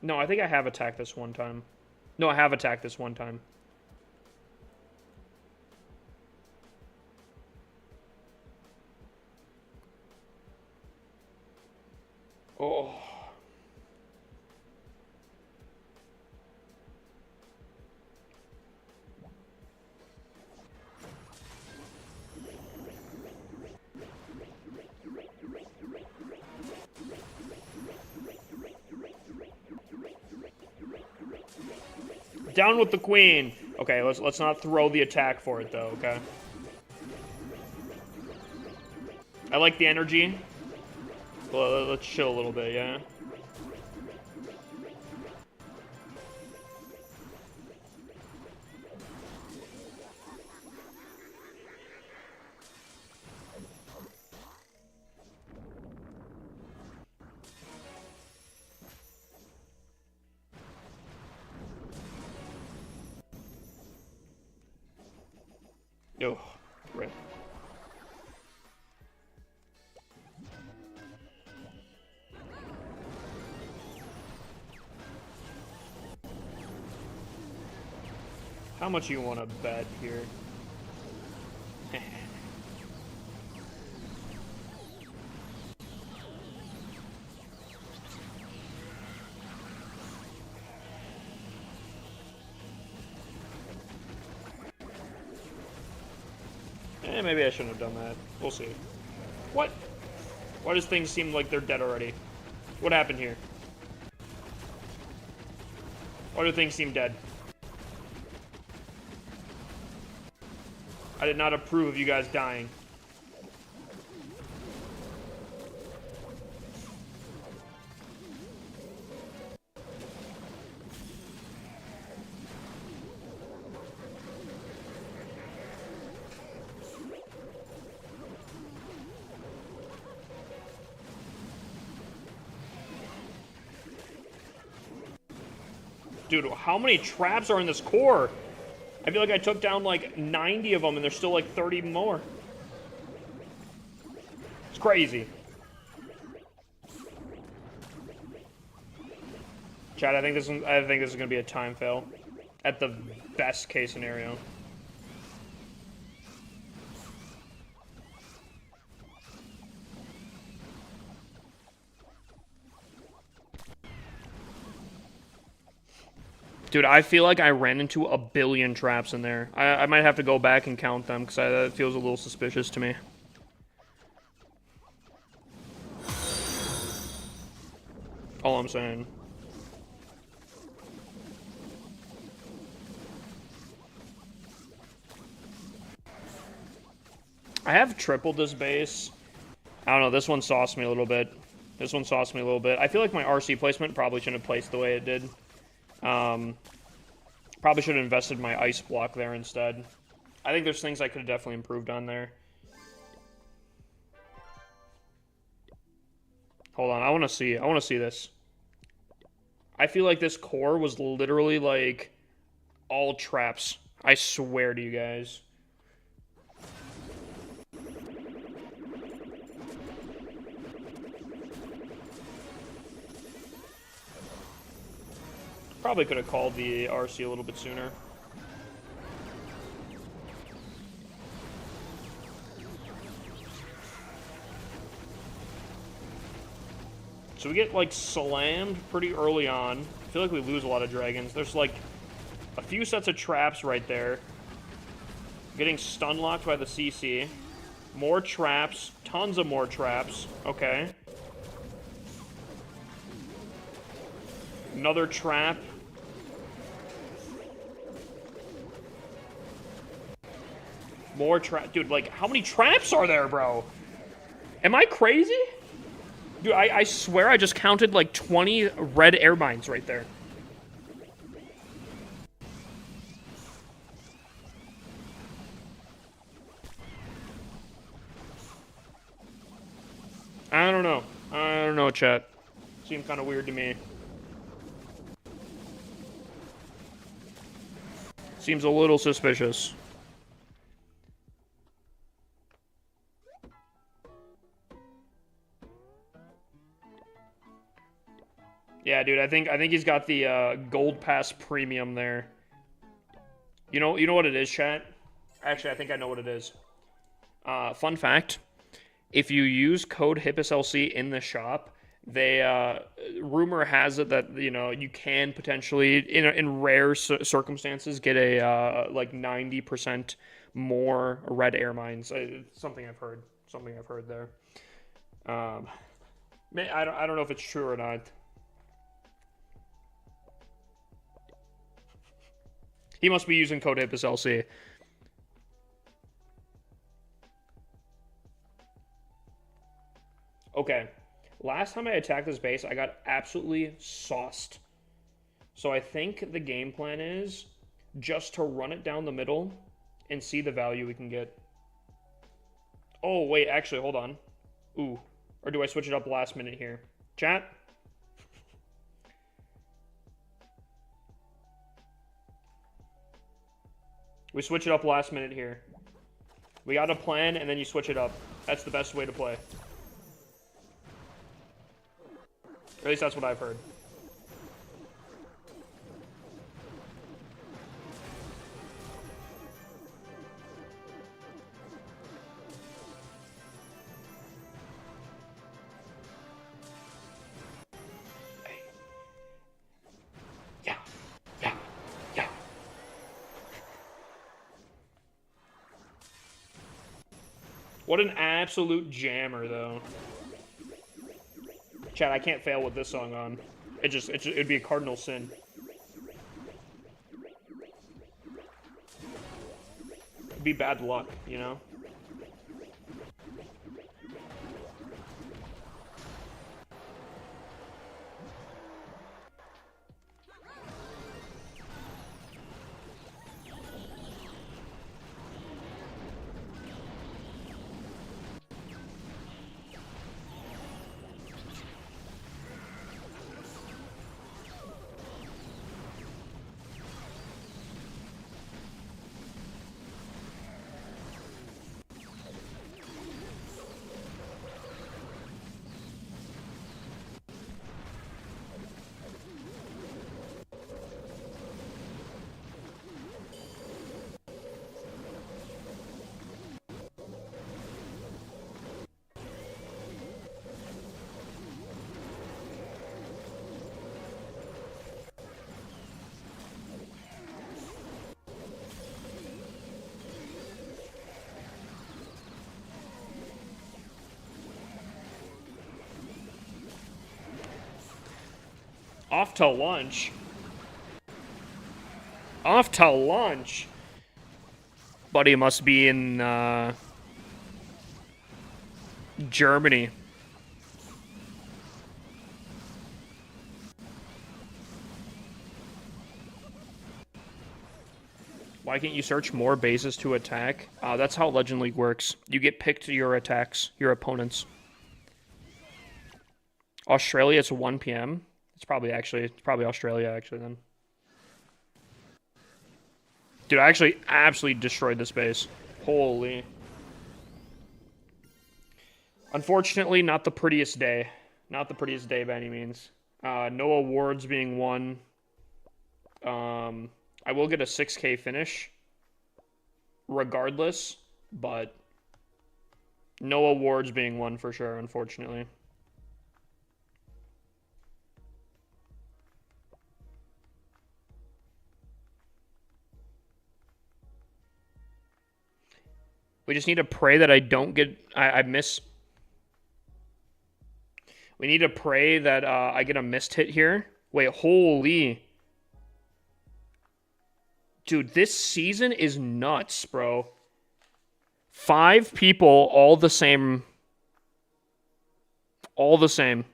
No, I think I have attacked this one time. No, I have attacked this one time. Oh. Down with the queen. Okay, let's not throw the attack for it though, okay? I like the energy. Well, let's chill a little bit, yeah? Oh, right. How much you want to bet here? Maybe I shouldn't have done that. We'll see. What? Why does things seem like they're dead already? What happened here? Why do things seem dead? I did not approve of you guys dying. Dude, how many traps are in this core? I feel like I took down like 90 of them and there's still like 30 more. crazy. Chad, I think this is gonna be a time fail, at the best case scenario. Dude, I feel like I ran into a billion traps in there. I might have to go back and count them, because that feels a little suspicious to me. All I'm saying. I have tripled this base. I don't know, this one sauced me a little bit. This one sauced me a little bit. I feel like my RC placement probably shouldn't have placed the way it did. Probably should have invested my ice block there instead. I think there's things I could have definitely improved on there. Hold on, I want to see this. I feel like this core was literally like all traps. I swear to you guys. Probably could have called the RC a little bit sooner. So we get, like, slammed pretty early on. I feel like we lose a lot of dragons. There's, like, a few sets of traps right there. Getting stun locked by the CC. More traps. Tons of more traps. Okay. Another trap. More trap. Dude, like, how many traps are there, bro? Am I crazy? Dude, I swear I just counted like 20 red air mines right there. I don't know. I don't know, chat. Seemed kind of weird to me. Seems a little suspicious. Yeah, dude, I think he's got the gold pass premium there. You know what it is, chat? Actually, I think I know what it is. Fun fact: if you use code HIPPUSLC in the shop, they rumor has it that you can potentially in rare circumstances get a like 90% more red air mines. Something I've heard. Something I've heard there. I don't know if it's true or not. He must be using code HIPPUSLC. Okay. Last time I attacked this base, I got absolutely sauced. So I think the game plan is just to run it down the middle and see the value we can get. Oh, wait, actually, hold on. Ooh. Or do I switch it up last minute here? Chat? We switch it up last minute here. We got a plan, and then you switch it up. That's the best way to play. Or at least that's what I've heard. Yeah. Yeah. Yeah. What an absolute jammer, though. Chat, I can't fail with this song on. It'd be a cardinal sin. It'd be bad luck, you know? Off to lunch. Off to lunch. Buddy must be in Germany. Why can't you search more bases to attack? That's how Legend League works. You get picked your attacks, your opponents. Australia, it's 1 p.m. It's probably Australia actually then. Dude, I actually absolutely destroyed this base. Holy. Unfortunately, not the prettiest day. Not the prettiest day by any means. No awards being won. I will get a 6K finish. Regardless, but no awards being won for sure, unfortunately. We just need to pray that I don't get... I miss... We need to pray that I get a missed hit here. Wait, holy... Dude, this season is nuts, bro. 5 people, all the same. All the same.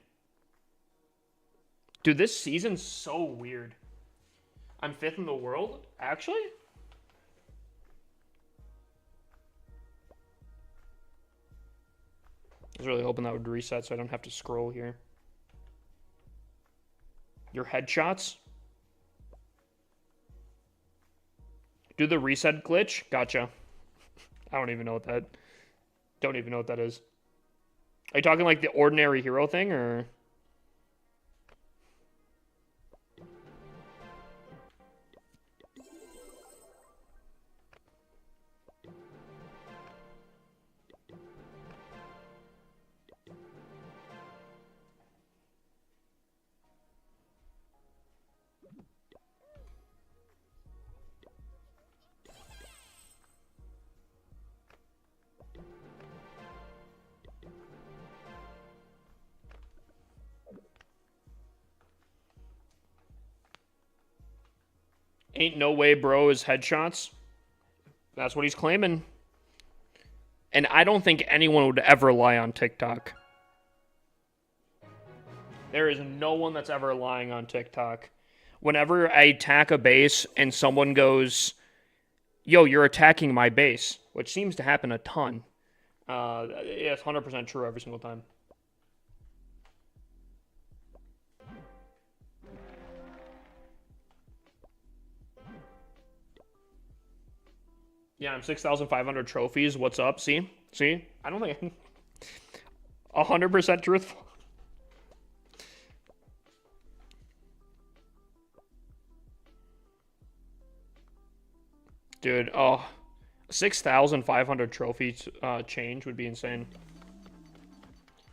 Dude, this season's so weird. I'm 5th in the world? Actually? I was really hoping that would reset so I don't have to scroll here. Your headshots? Do the reset glitch? Gotcha. I don't even know what that... Don't even know what that is. Are you talking like the ordinary hero thing, or... Ain't no way, bro, is headshots. That's what he's claiming. And I don't think anyone would ever lie on TikTok. There is no one that's ever lying on TikTok. Whenever I attack a base and someone goes, yo, you're attacking my base, which seems to happen a ton. Yeah, it's 100% true every single time. Yeah, I'm 6,500 trophies. What's up? See? I don't think 100% truthful. Dude, 6,500 trophies change would be insane.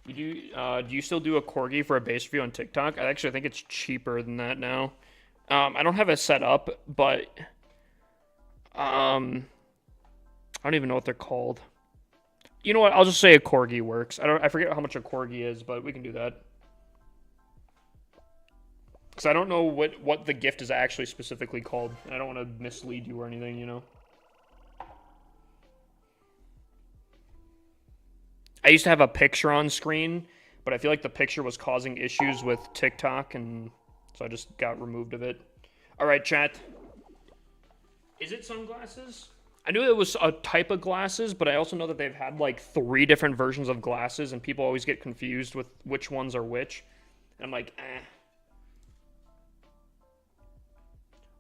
Do you still do a corgi for a base review on TikTok? I actually think it's cheaper than that now. I don't have it set up, but I don't even know what they're called. You know what? I'll just say a corgi works. I forget how much a corgi is, but we can do that. Because I don't know what the gift is actually specifically called. I don't want to mislead you or anything, you know? I used to have a picture on screen, but I feel like the picture was causing issues with TikTok, and so I just got removed of it. All right, chat. Is it sunglasses? I knew it was a type of glasses, but I also know that they've had like 3 different versions of glasses, and people always get confused with which ones are which. And I'm like, eh.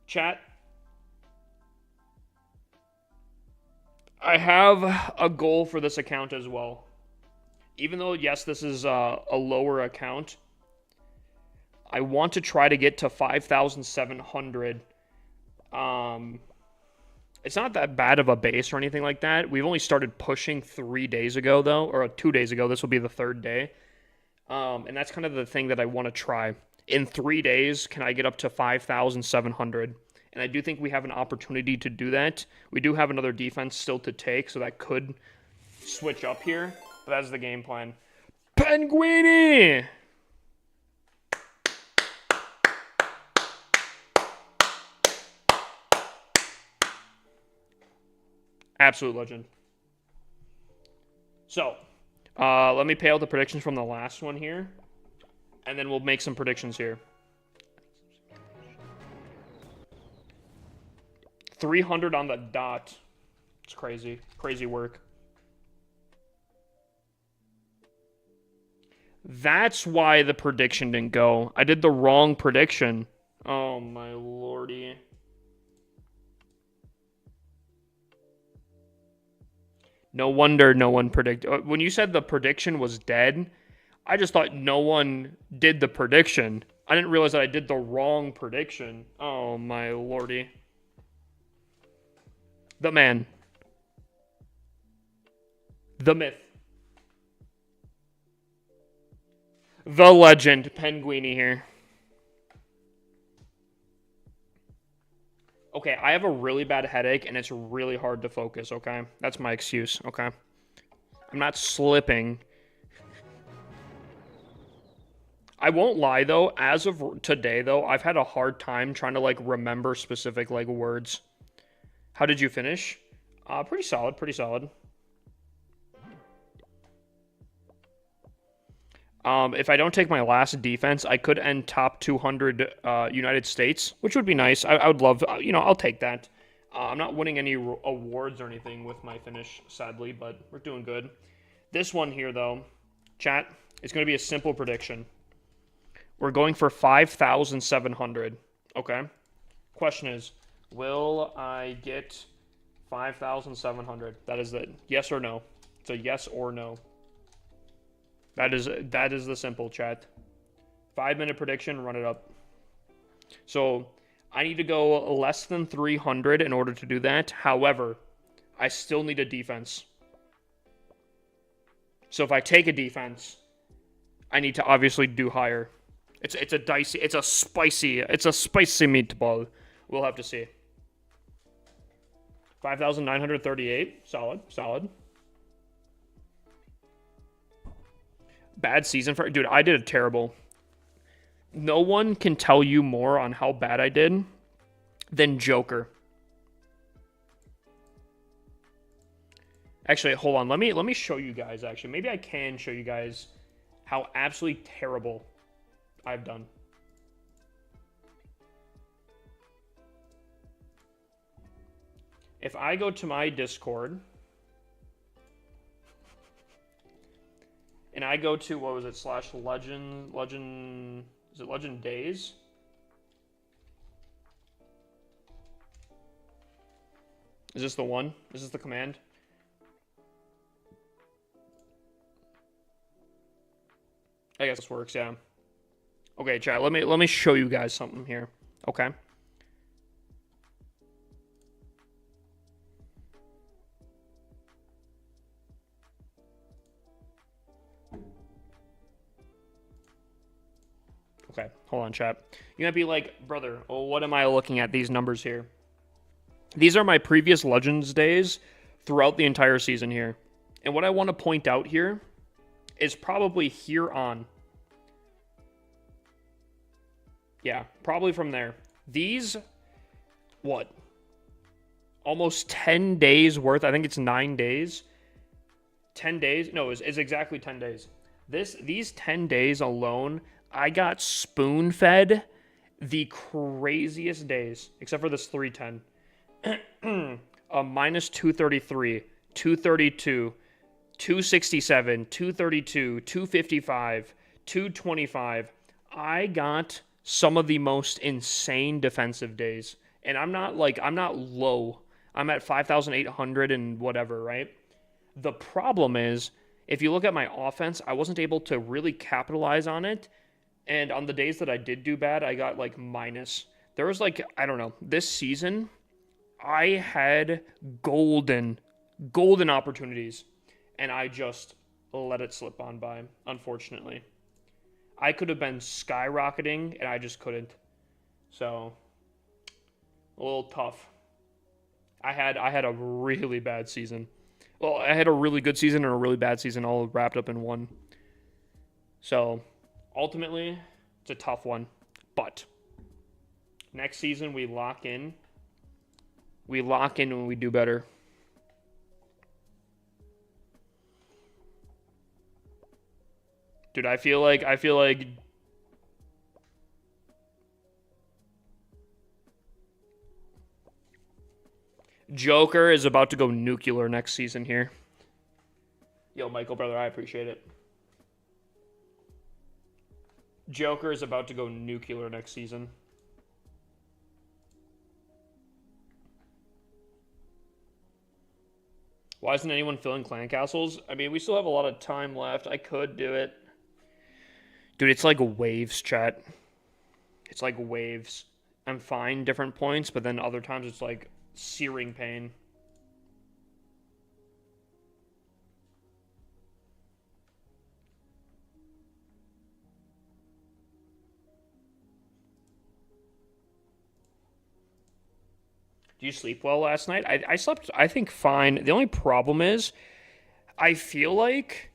Chat. I have a goal for this account as well. Even though, yes, this is a lower account, I want to try to get to 5,700. It's not that bad of a base or anything like that. We've only started pushing 3 days ago, though, or 2 days ago. This will be the 3rd day. And that's kind of the thing that I want to try. In 3 days, can I get up to 5,700? And I do think we have an opportunity to do that. We do have another defense still to take, so that could switch up here. But that's the game plan. Penguini! Absolute legend. So, let me pay out the predictions from the last one here, and then we'll make some predictions here. 300 on the dot. It's crazy. Crazy work. That's why the prediction didn't go. I did the wrong prediction. Oh, my lordy. No wonder no one predicted. When you said the prediction was dead, I just thought no one did the prediction. I didn't realize that I did the wrong prediction. Oh, my lordy. The man. The myth. The legend. Penguini here. Okay, I have a really bad headache, and it's really hard to focus, okay? That's my excuse, okay? I'm not slipping. I won't lie, though. As of today, though, I've had a hard time trying to, like, remember specific, like, words. How did you finish? Pretty solid, pretty solid. If I don't take my last defense, I could end top 200 United States, which would be nice. I would love, I'll take that. I'm not winning any awards or anything with my finish, sadly, but we're doing good. This one here, though, chat, it's going to be a simple prediction. We're going for 5,700, okay? Question is, will I get 5,700? That is it. Yes or no? It's a yes or no. That is the simple, chat. 5-minute prediction, run it up. So I need to go less than 300 in order to do that. However, I still need a defense. So if I take a defense, I need to obviously do higher. It's a spicy meatball. We'll have to see. 5,938, solid. Bad season for... Dude, I did a terrible... No one can tell you more on how bad I did than Joker. Actually, hold on. Let me show you guys, actually. Maybe I can show you guys how absolutely terrible I've done. If I go to my Discord... and I go to, what was it, /legend, is it Legend Days? Is this the one? Is this the command? I guess this works, yeah. Okay, chat, let me show you guys something here, okay? Okay, hold on, chat. You might be like, brother, oh, what am I looking at, these numbers here? These are my previous Legends days throughout the entire season here. And what I want to point out here is probably here on. Yeah, probably from there. These, what? Almost 10 days worth. I think it's 9 days. 10 days? No, it's exactly 10 days. These 10 days alone... I got spoon-fed the craziest days, except for this 310. Minus 233, 232, 267, 232, 255, 225. I got some of the most insane defensive days. And I'm not low. I'm at 5,800 and whatever, right? The problem is, if you look at my offense, I wasn't able to really capitalize on it. And on the days that I did do bad, I got like minus. There was like, I don't know, this season, I had golden opportunities. And I just let it slip on by, unfortunately. I could have been skyrocketing, and I just couldn't. So, a little tough. I had a really bad season. Well, I had a really good season and a really bad season all wrapped up in one. So... ultimately, it's a tough one, but next season we lock in and we do better. Dude, I feel like Joker is about to go nuclear next season here. Yo, Michael, brother, I appreciate it. Joker is about to go nuclear next season. Why isn't anyone filling clan castles? I mean, we still have a lot of time left. I could do it. Dude, it's like waves, chat. It's like waves. I'm fine different points, but then other times it's like searing pain. Do you sleep well last night? I slept, I think, fine. The only problem is, I feel like,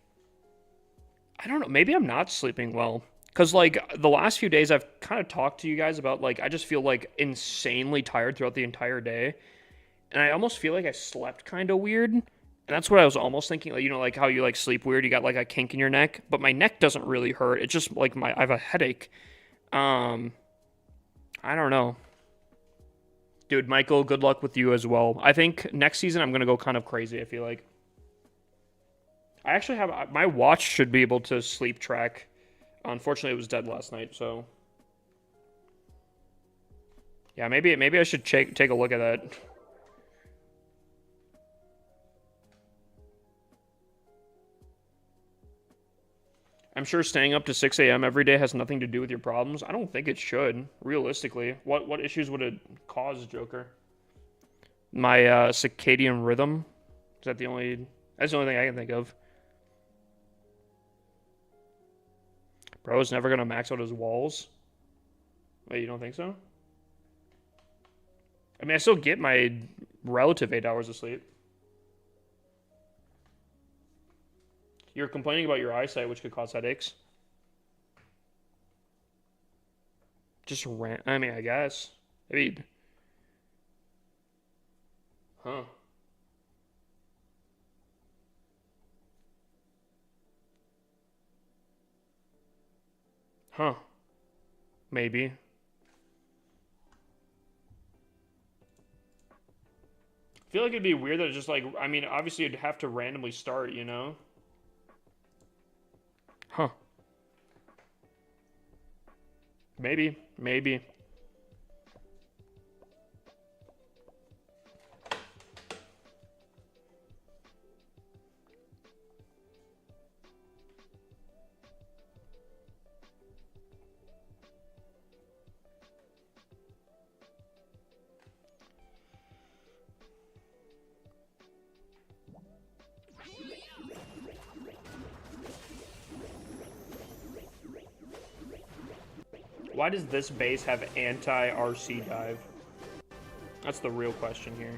I don't know, maybe I'm not sleeping well. Because, like, the last few days I've kind of talked to you guys about, like, I just feel, like, insanely tired throughout the entire day. And I almost feel like I slept kind of weird. And that's what I was almost thinking, like, you know, like how you, like, sleep weird, you got, like, a kink in your neck. But my neck doesn't really hurt. It's just, like, I have a headache. I don't know. Dude, Michael, good luck with you as well. I think next season I'm going to go kind of crazy, I feel like. I actually have... My watch should be able to sleep track. Unfortunately, it was dead last night, so... Yeah, maybe I should take a look at that. I'm sure staying up to 6 a.m. every day has nothing to do with your problems. I don't think it should, realistically. What issues would it cause, Joker? My circadian rhythm? Is that the only... That's the only thing I can think of. Bro is never going to max out his walls? Wait, you don't think so? I mean, I still get my relative 8 hours of sleep. You're complaining about your eyesight, which could cause headaches. Just I mean, I guess. Maybe. Huh. Huh. Maybe. I feel like it'd be weird that it's just like, I mean, obviously you'd have to randomly start, you know? Huh. Maybe. Maybe. Why does this base have anti-RC dive? That's the real question here.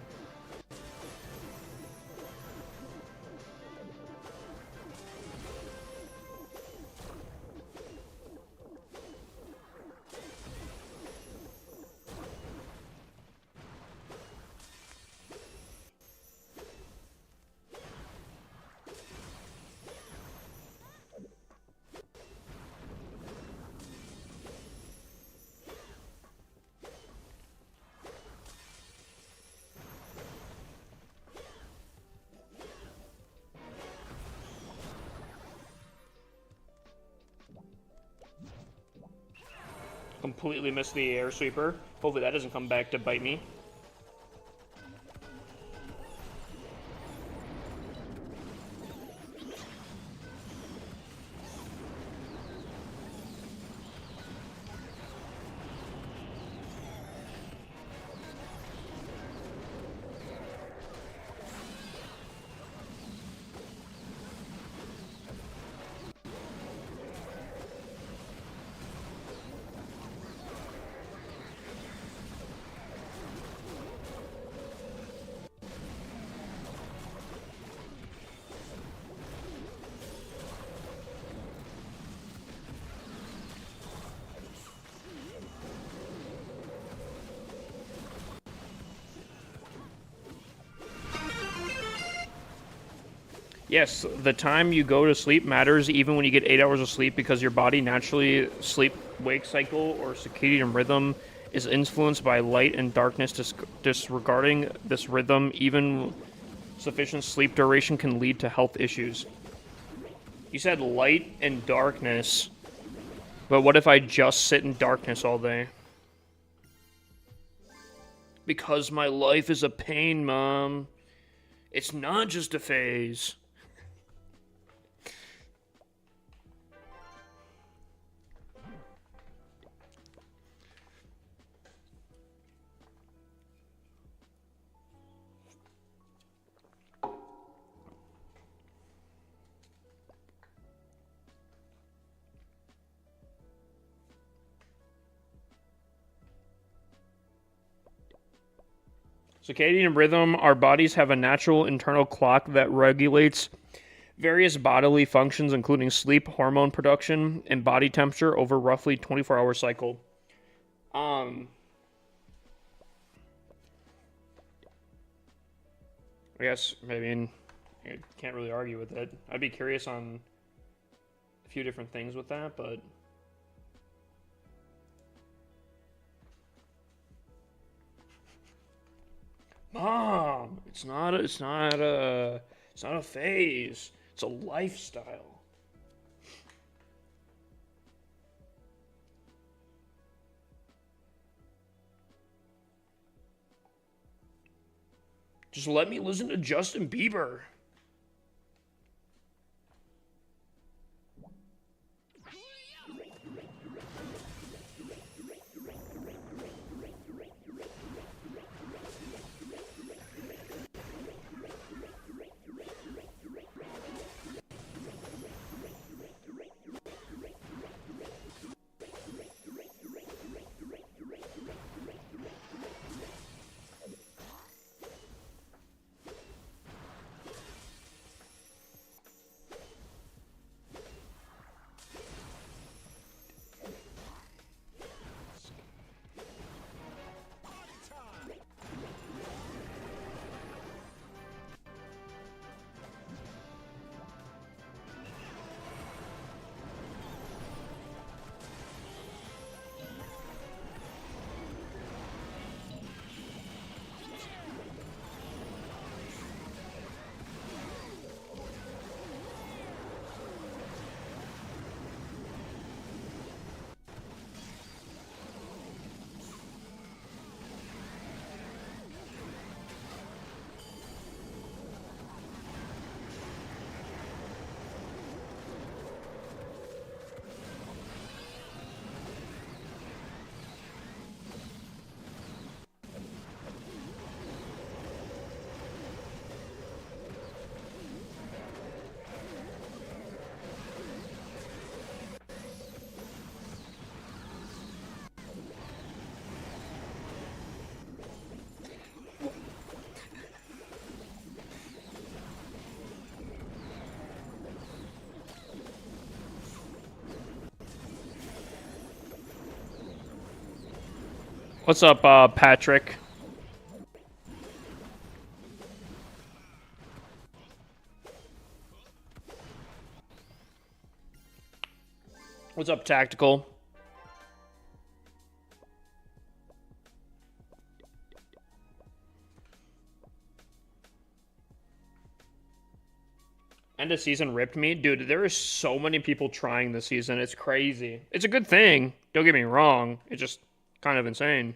Completely missed the air sweeper. Hopefully that doesn't come back to bite me. Yes, the time you go to sleep matters even when you get 8 hours of sleep because your body naturally sleep wake cycle or circadian rhythm is influenced by light and darkness. Disregarding this rhythm, even sufficient sleep duration can lead to health issues. You said light and darkness, but what if I just sit in darkness all day? Because my life is a pain, Mom. It's not just a phase. Circadian rhythm, our bodies have a natural internal clock that regulates various bodily functions, including sleep, hormone production, and body temperature over roughly 24-hour cycle. I guess, I mean, I can't really argue with it. I'd be curious on a few different things with that, but Mom, it's not a phase. It's a lifestyle. Just let me listen to Justin Bieber. What's up, Patrick? What's up, Tactical? End of season ripped me. Dude, there are so many people trying this season. It's crazy. It's a good thing. Don't get me wrong. It's just kind of insane.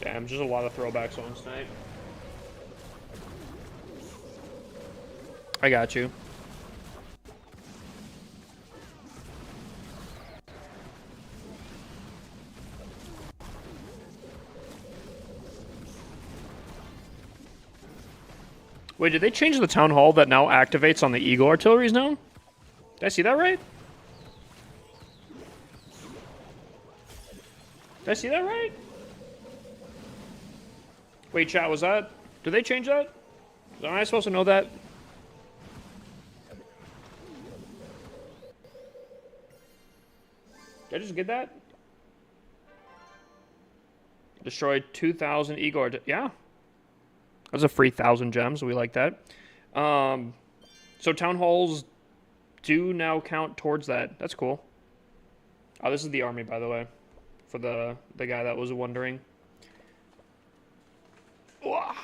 Damn, just a lot of throwback songs tonight. I got you. Wait, did they change the town hall that now activates on the Eagle artilleries now? Did I see that right? Did I see that right? Wait, chat, was that... Did they change that? Am I supposed to know that? Did I just get that? Destroyed 2,000 Eagle art... Yeah. That's a free 1,000 gems. We like that. So town halls do now count towards that. That's cool. Oh, this is the army, by the way. For the guy that was wondering. Wah.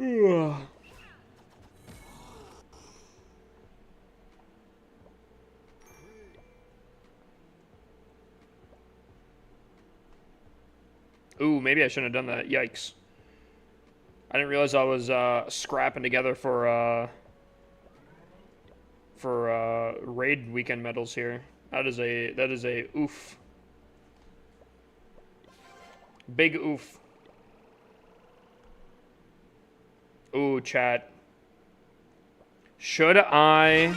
Ugh. Ooh, maybe I shouldn't have done that. Yikes. I didn't realize I was scrapping together for raid weekend medals here. That is a oof. Big oof. Ooh, chat. Should I...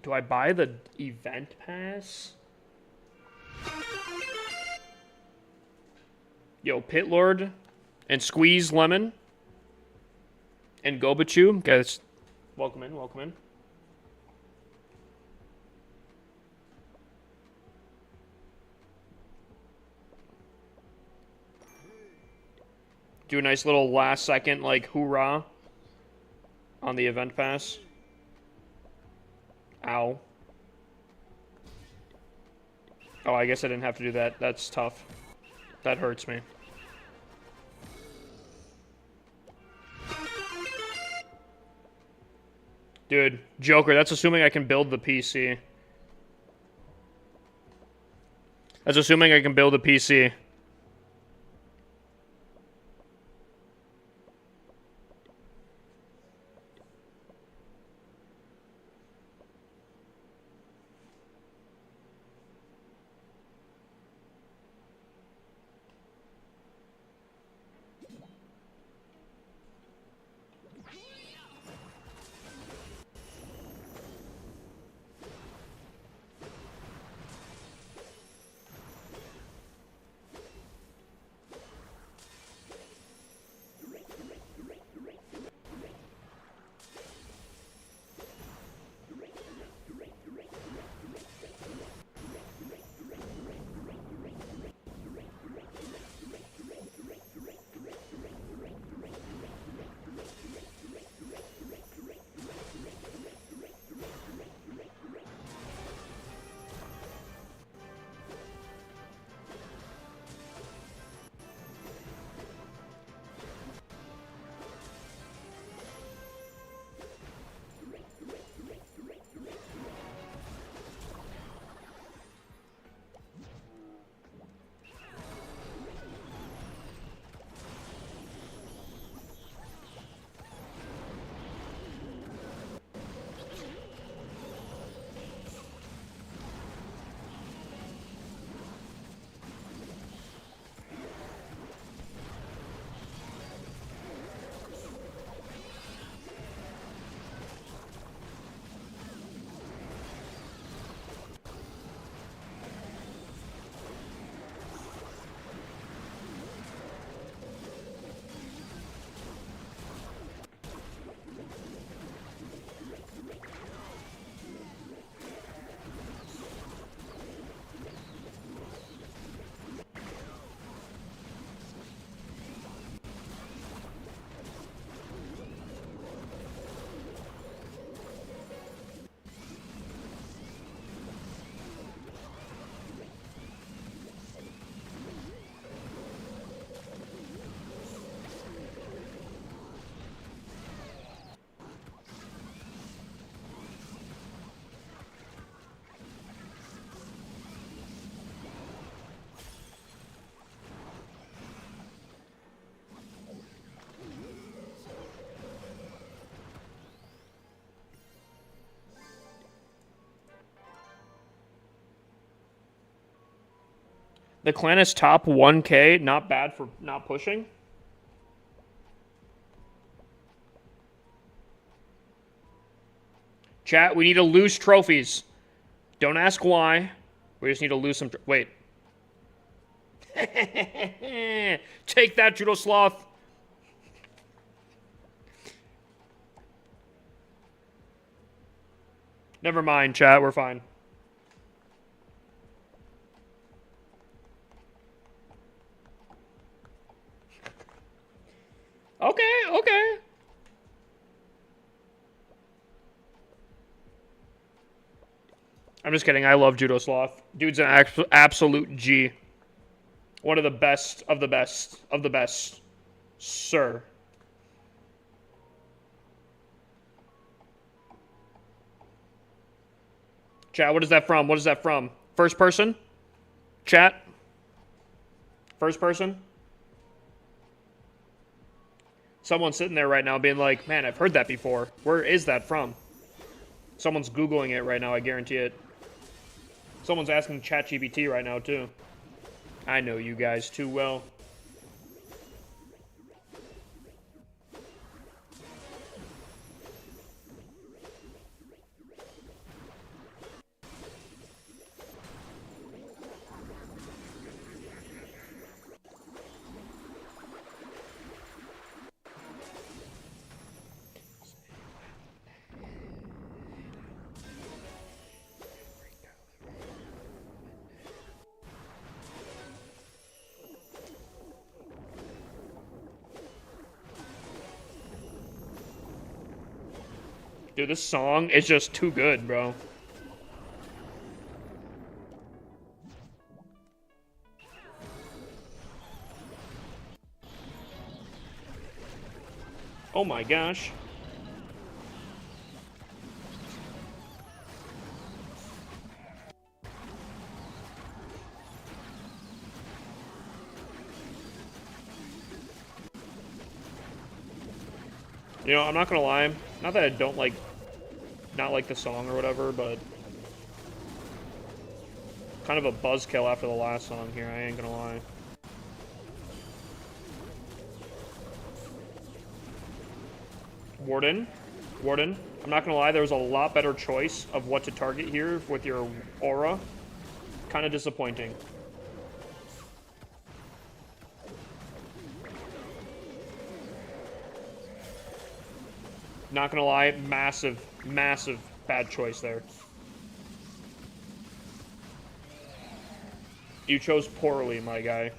Do I buy the event pass? Yo, Pit Lord and Squeeze Lemon and Gobachu. Guys, welcome in, welcome in. Do a nice little last second, like, hoorah on the event pass. Ow. Oh, I guess I didn't have to do that. That's tough. That hurts me. Dude, Joker, that's assuming I can build the PC. That's assuming I can build a PC. The clan is top 1K. Not bad for not pushing. Chat, we need to lose trophies. Don't ask why. We just need to lose some... Wait. Take that, Judo Sloth. Never mind, chat. We're fine. Okay, okay. I'm just kidding. I love Judo Sloth. Dude's an absolute G. One of the best of the best of the best. Sir. Chat, what is that from? What is that from? First person? Chat? First person? Someone's sitting there right now being like, man, I've heard that before. Where is that from? Someone's Googling it right now, I guarantee it. Someone's asking ChatGPT right now, too. I know you guys too well. Dude, this song is just too good, bro. Oh my gosh. You know, I'm not gonna lie. Not that I don't not like the song or whatever, but kind of a buzzkill after the last song here, I ain't gonna lie. Warden. I'm not gonna lie, there was a lot better choice of what to target here with your aura. Kind of disappointing. Not gonna lie, massive bad choice there. You chose poorly, my guy.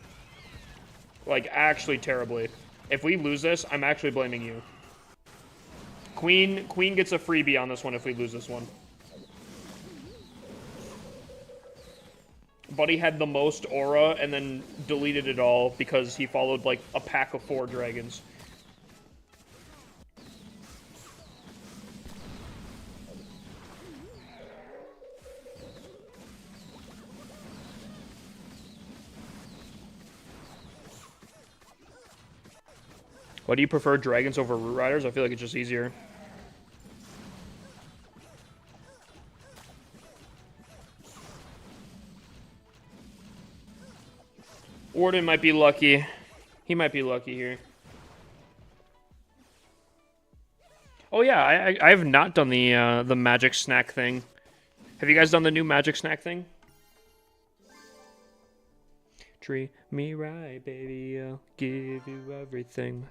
Like, actually terribly. If we lose this, I'm actually blaming you. Queen gets a freebie on this one if we lose this one. Buddy had the most aura and then deleted it all because he followed, like, a pack of 4 dragons. Why do you prefer dragons over root riders? I feel like it's just easier. Warden might be lucky. He might be lucky here. Oh yeah, I have not done the magic snack thing. Have you guys done the new magic snack thing? Treat me right, baby. I'll give you everything.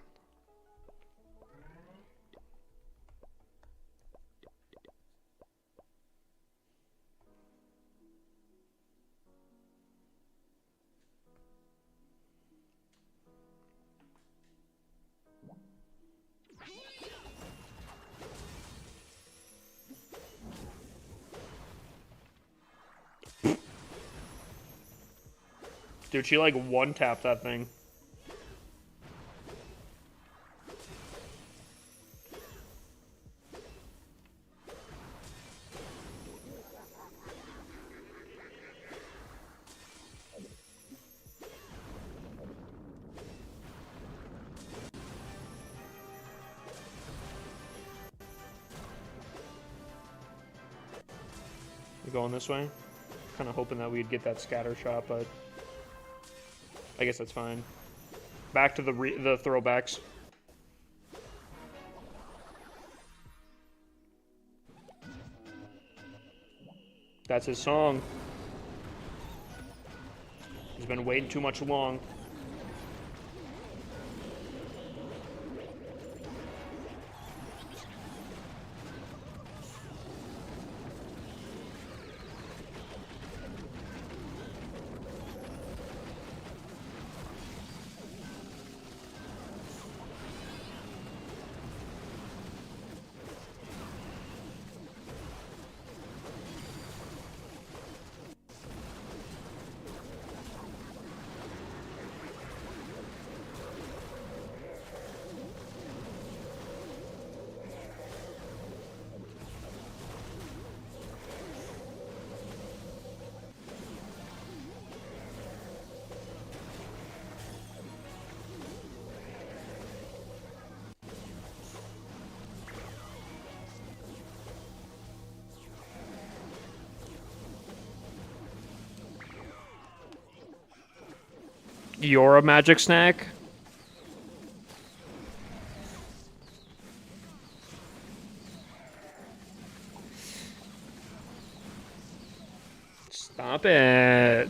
Dude, she like one-tapped that thing. You going this way? Kind of hoping that we'd get that scatter shot, but I guess that's fine. Back to the throwbacks. That's his song. He's been waiting too much long. You're a magic snack? Stop it.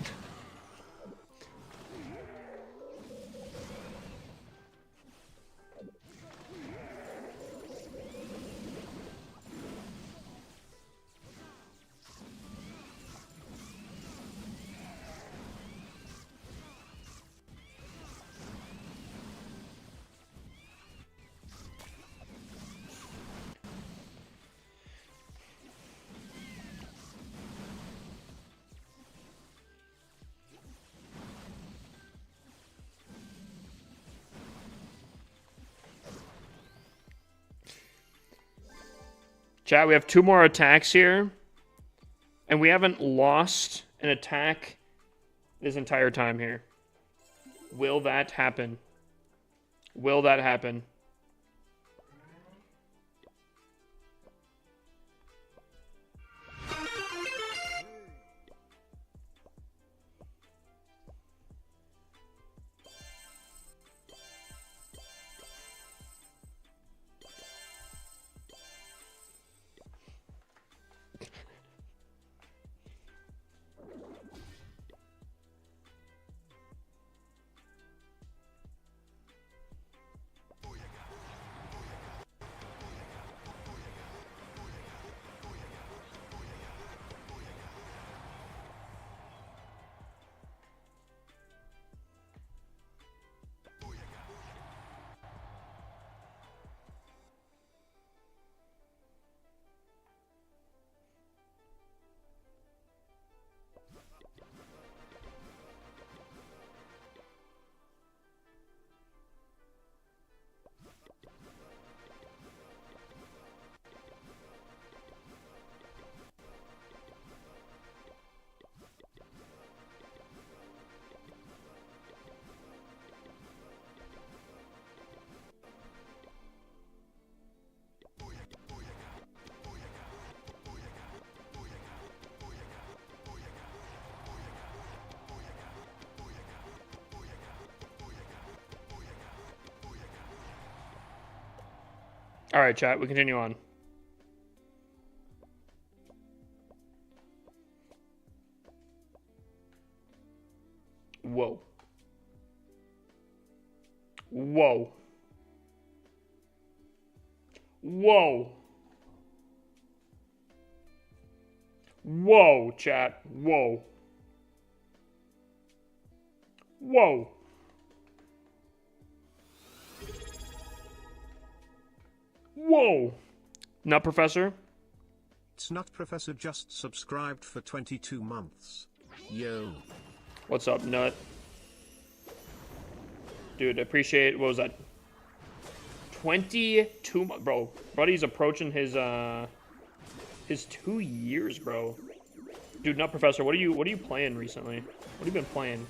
Chat, we have 2 more attacks here. And we haven't lost an attack this entire time here. Will that happen? Will that happen? All right, chat, we continue on. Whoa. Whoa. Whoa. Whoa, chat. Whoa. Whoa. Whoa. Nut Professor? It's Nut Professor just subscribed for 22 months. Yo. What's up, Nut? Dude, appreciate, what was that? 22 months, bro. Buddy's approaching his 2 years, bro. Dude, Nut Professor, what are you playing recently? What have you been playing?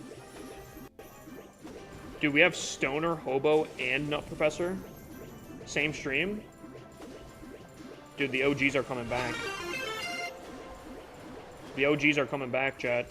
Dude, we have Stoner, Hobo, and Nut Professor. Same stream? Dude, the OGs are coming back. The OGs are coming back, chat.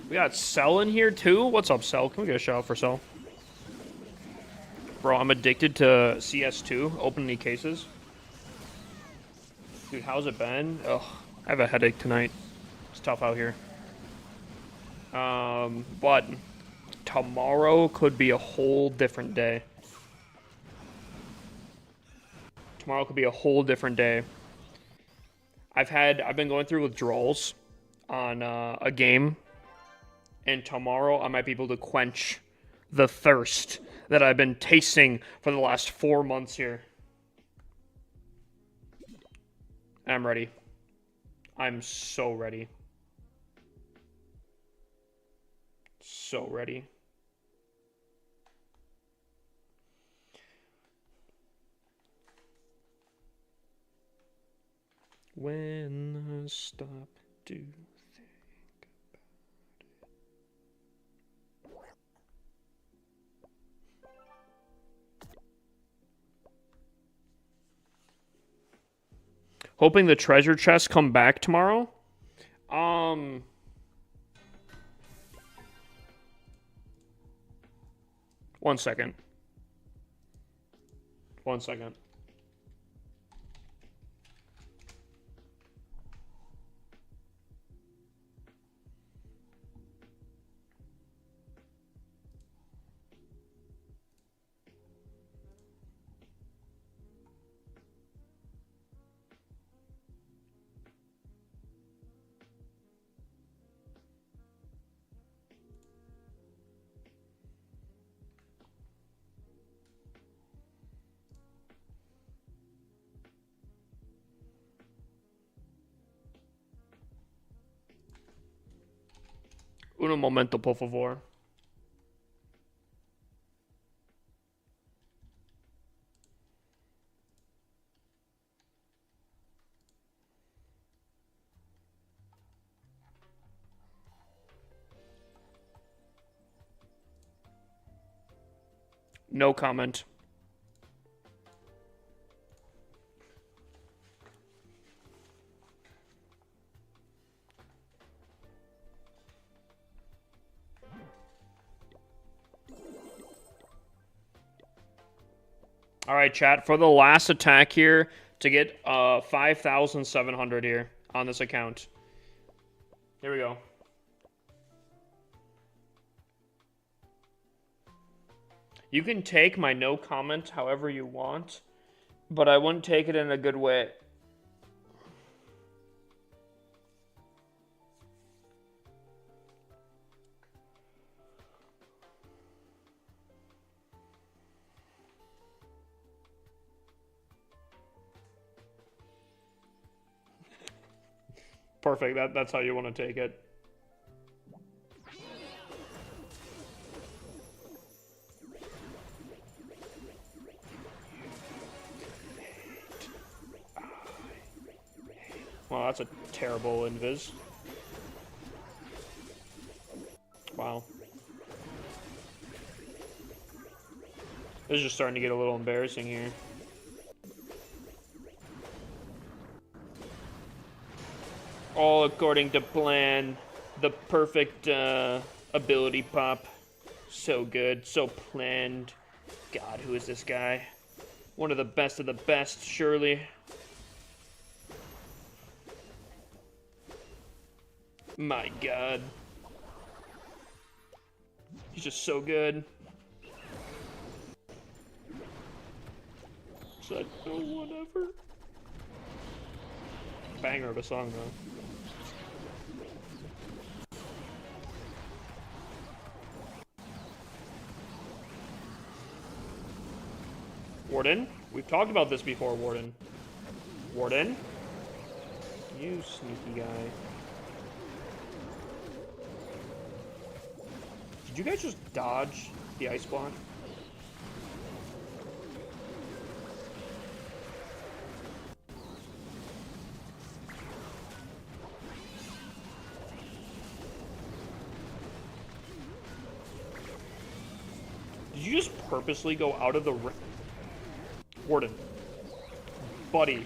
We got Cell in here too. What's up, Cell? Can we get a shout out for Cell? Bro, I'm addicted to CS2. Open any cases? Dude, how's it been? Ugh, I have a headache tonight. It's tough out here. But tomorrow could be a whole different day. Tomorrow could be a whole different day. I've been going through withdrawals on a game, and tomorrow I might be able to quench the thirst that I've been tasting for the last 4 months here. I'm ready. I'm so ready. So ready. When I stop to think about it. Hoping the treasure chests come back tomorrow. One second. One second. Un momento, por favor. No comment. All right, chat. For the last attack here, to get 5,700 here on this account. Here we go. You can take my no comment however you want, but I wouldn't take it in a good way. Perfect. That's how you want to take it. Well, that's a terrible invis. Wow. This is just starting to get a little embarrassing here. All according to plan. The perfect ability pop. So good. So planned. God, who is this guy? One of the best, surely. My God. He's just so good. So, oh, whatever. Banger of a song, though. Warden? We've talked about this before, Warden. Warden? You sneaky guy. Did you guys just dodge the ice block? Did you just purposely go out of the Warden? Buddy.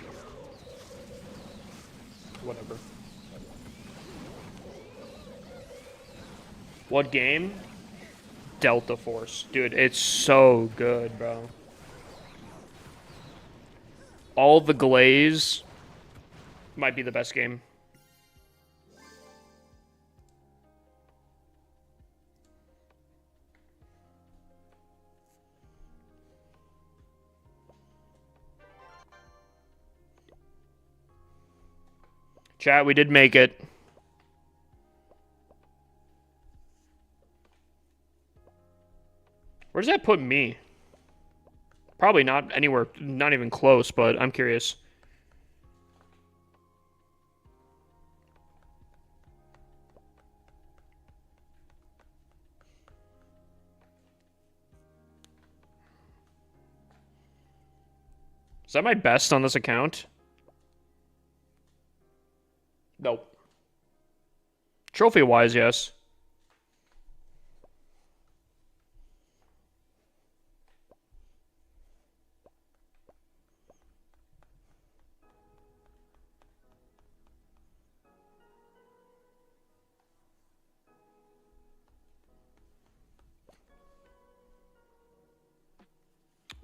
Whatever. What game? Delta Force. Dude, it's so good, bro. All the Glaze might be the best game. Chat, we did make it. Where does that put me? Probably not anywhere, not even close, but I'm curious. Is that my best on this account? Nope. Trophy-wise, yes.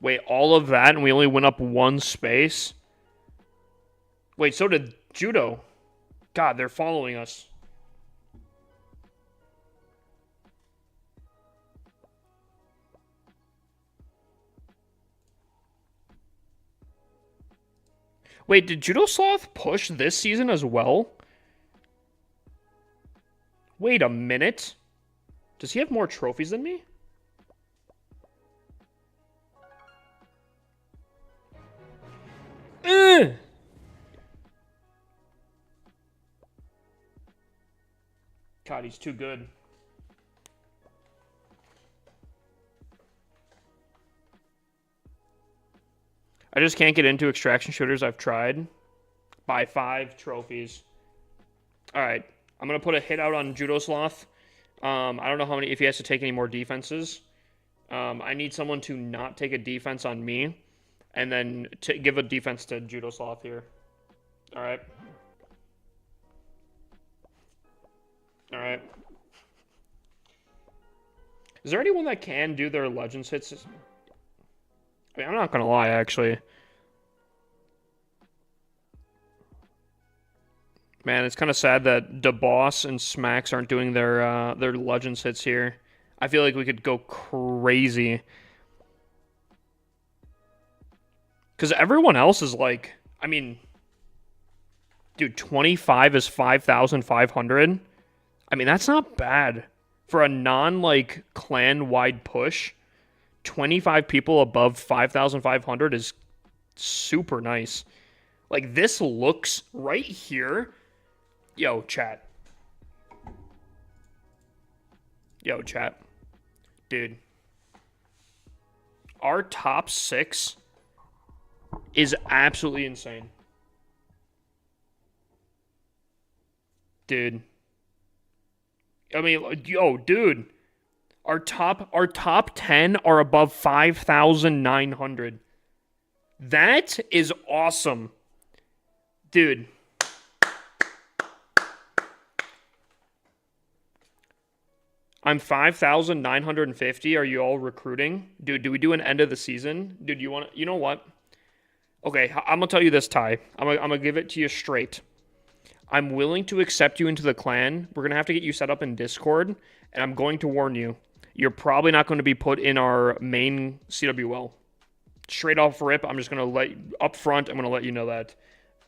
Wait, all of that and we only went up one space? Wait, so did Judo. God, they're following us. Wait, did Judo Sloth push this season as well? Wait a minute. Does he have more trophies than me? God, he's too good. I just can't get into extraction shooters. I've tried. By 5 trophies. Alright. I'm going to put a hit out on Judo Sloth. I don't know how many, if he has to take any more defenses. I need someone to not take a defense on me. And then to give a defense to Judo Sloth here. Alright. Alright. Is there anyone that can do their Legends hits? I mean, I'm not gonna lie, actually. Man, it's kind of sad that DeBoss and Smacks aren't doing their Legends hits here. I feel like we could go crazy. Because everyone else is like, I mean, dude, 25 is 5,500. I mean, that's not bad. For a non, clan-wide push, 25 people above 5,500 is super nice. Like, this looks right here. Yo, chat. Yo, chat. Dude. Our top 6 is absolutely insane. Dude. I mean, yo, dude. Our top 10 are above 5,900. That is awesome. Dude. I'm 5,950. Are you all recruiting? Dude, do we do an end of the season? Dude, you know what? Okay, I'm gonna tell you this, Ty. I'm gonna give it to you straight. I'm willing to accept you into the clan. We're gonna have to get you set up in Discord, and I'm going to warn you. You're probably not going to be put in our main CWL. Straight off rip, I'm just gonna up front. I'm gonna let you know that.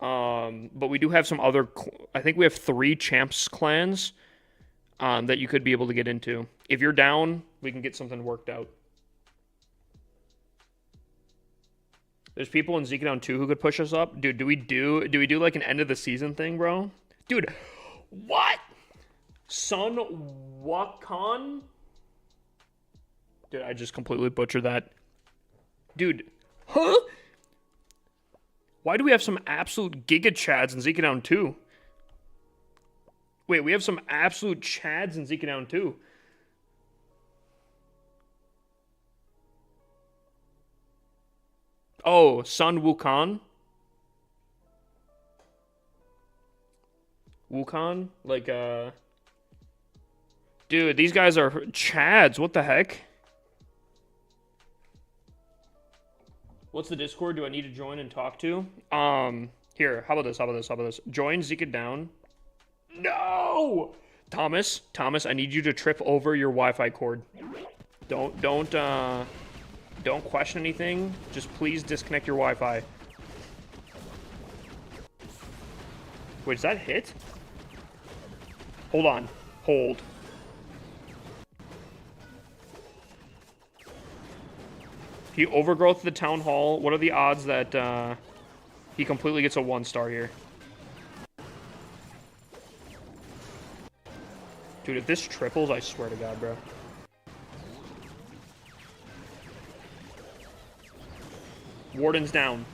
But we do have some other. I think we have 3 champs clans that you could be able to get into. If you're down, we can get something worked out. There's people in Zekedown 2 who could push us up. Dude, do we do like an end of the season thing, bro? Dude, what? Sun Wakan? Dude, I just completely butchered that. Dude, huh? Why do we have some absolute Giga Chads in Zekedown 2? Wait, we have some absolute Chads in Zekedown 2. Oh, Sun Wukong? Wukong? Like, Dude, these guys are Chads. What the heck? What's the Discord? Do I need to join and talk to? Here. How about this? How about this? How about this? Join Zika down. No! Thomas, I need you to trip over your Wi-Fi cord. Don't question anything. Just please disconnect your Wi-Fi. Wait, does that hit? Hold on. Hold. He overgrowth the town hall. What are the odds that he completely gets a 1-star here? Dude, if this triples, I swear to God, bro. Warden's down.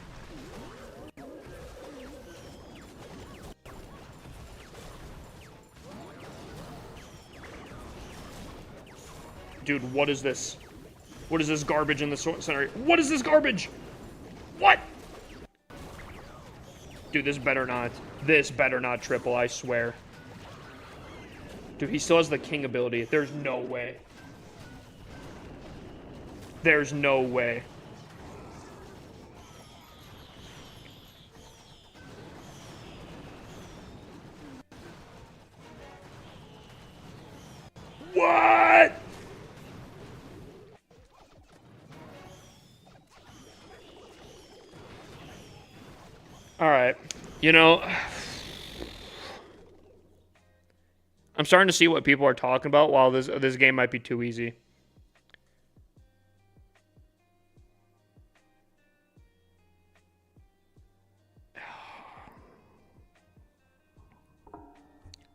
Dude, what is this? What is this garbage in the center? What is this garbage? What? Dude, this better not. This better not triple, I swear. Dude, he still has the king ability. There's no way. There's no way. What? All right. You know, I'm starting to see what people are talking about while this game might be too easy.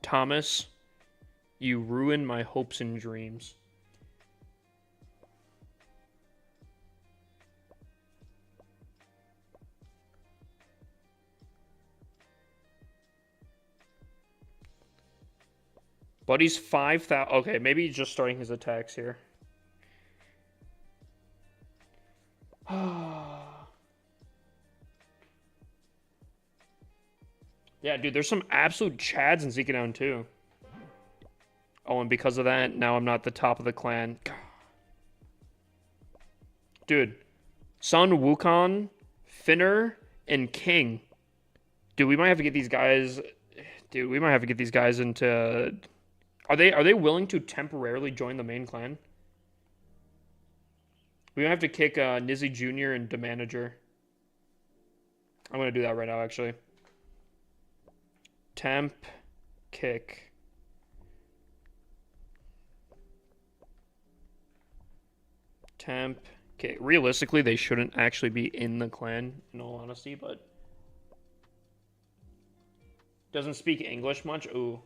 Thomas, you ruined my hopes and dreams. Buddy's 5,000. Okay, maybe he's just starting his attacks here. Yeah, dude, there's some absolute Chads in Zika Down too. Oh, and because of that, now I'm not the top of the clan. Dude, Sun, Wukong, Finner, and King. Dude, we might have to get these guys. Dude, we might have to get these guys into. Are they willing to temporarily join the main clan? We might have to kick Nizzy Jr. and the manager. I'm gonna do that right now, actually. Temp, kick. Temp, kick. Realistically, they shouldn't actually be in the clan, in all honesty, but doesn't speak English much. Ooh.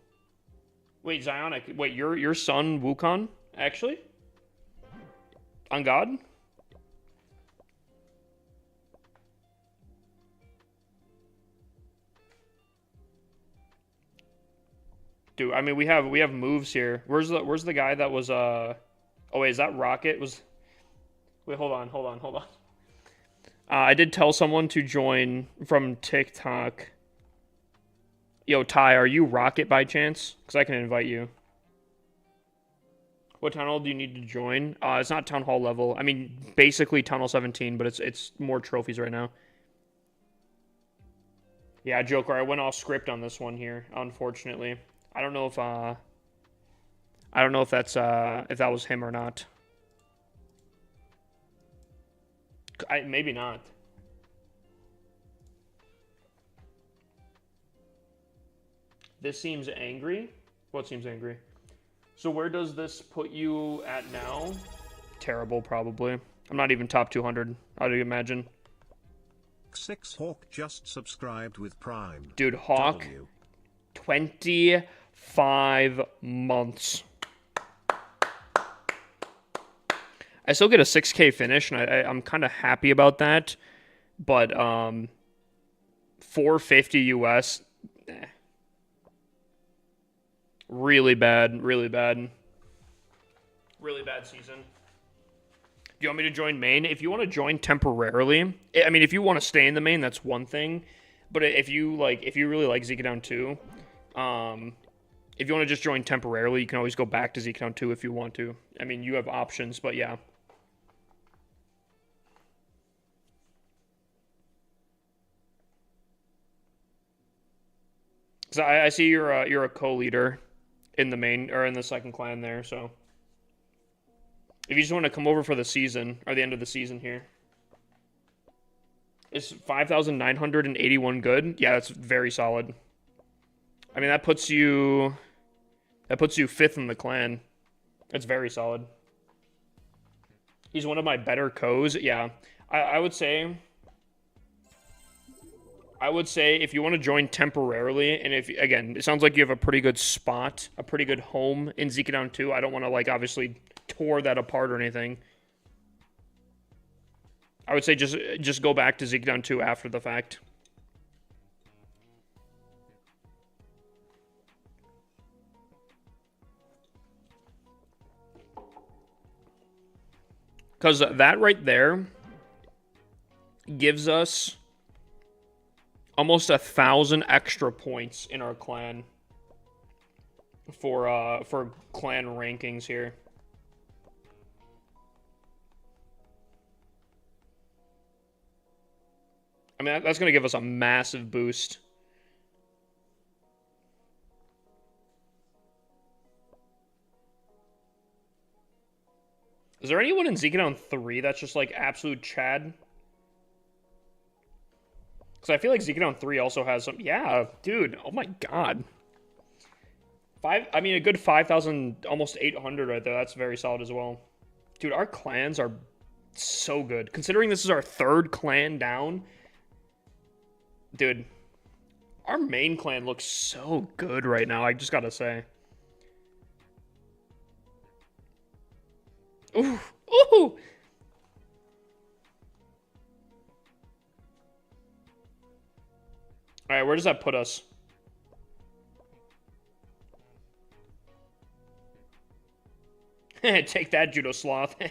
Wait, Zionic. Wait, your son Wukong? Actually? On God? Dude, I mean we have moves here. Where's the guy that was Oh wait, is that Rocket? Wait, hold on. I did tell someone to join from TikTok. Yo, Ty, are you Rocket by chance? Because I can invite you. What town hall do you need to join? It's not town hall level. I mean, basically town hall 17, but it's more trophies right now. Yeah, Joker, I went off script on this one here, unfortunately. I don't know if that's if that was him or not. Maybe not. This seems angry. What seems angry? So where does this put you at now? Terrible, probably. I'm not even top 200, I'd imagine. 6 Hawk just subscribed with Prime. Dude, Hawk, 25 months. I still get a 6K finish, and I'm kind of happy about that. But 450 US, really bad season. Do you want me to join main? If you want to join temporarily, I mean, if you want to stay in the main, that's one thing. But if you really like Zika Down 2, If you want to just join temporarily, you can always go back to ZClown 2 if you want to. I mean, you have options, but yeah. So I see you're a co-leader in the main or in the second clan there. So if you just want to come over for the season or the end of the season here, is 5,981 good? Yeah, that's very solid. I mean, that puts you fifth in the clan. That's very solid. He's one of my better co's. Yeah, I would say. I would say if you want to join temporarily, and if, again, it sounds like you have a pretty good spot, a pretty good home in ZClown 2. I don't want to, like, obviously tore that apart or anything. I would say just go back to ZClown 2 after the fact. Because that right there gives us almost 1,000 extra points in our clan for clan rankings here. I mean, that's going to give us a massive boost. Is there anyone in ZClown 3 that's just like absolute Chad? Because I feel like ZClown 3 also has some... Yeah, dude. Oh my god. I mean, a good 5,000, almost 800 right there. That's very solid as well. Dude, our clans are so good. Considering this is our third clan down. Dude. Our main clan looks so good right now, I just gotta say. Ooh. Ooh! Alright, where does that put us? Take that, Judo Sloth. I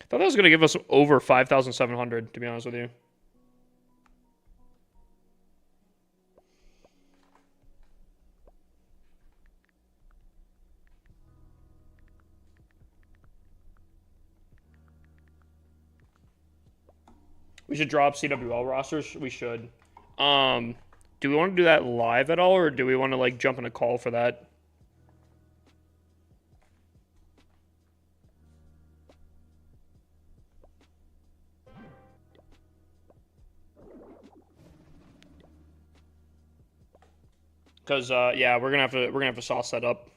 thought that was going to give us over 5,700, to be honest with you. We should drop CWL rosters. We should. Do we want to do that live at all, or do we want to like jump in a call for that? Because yeah, we're gonna have to sauce that up.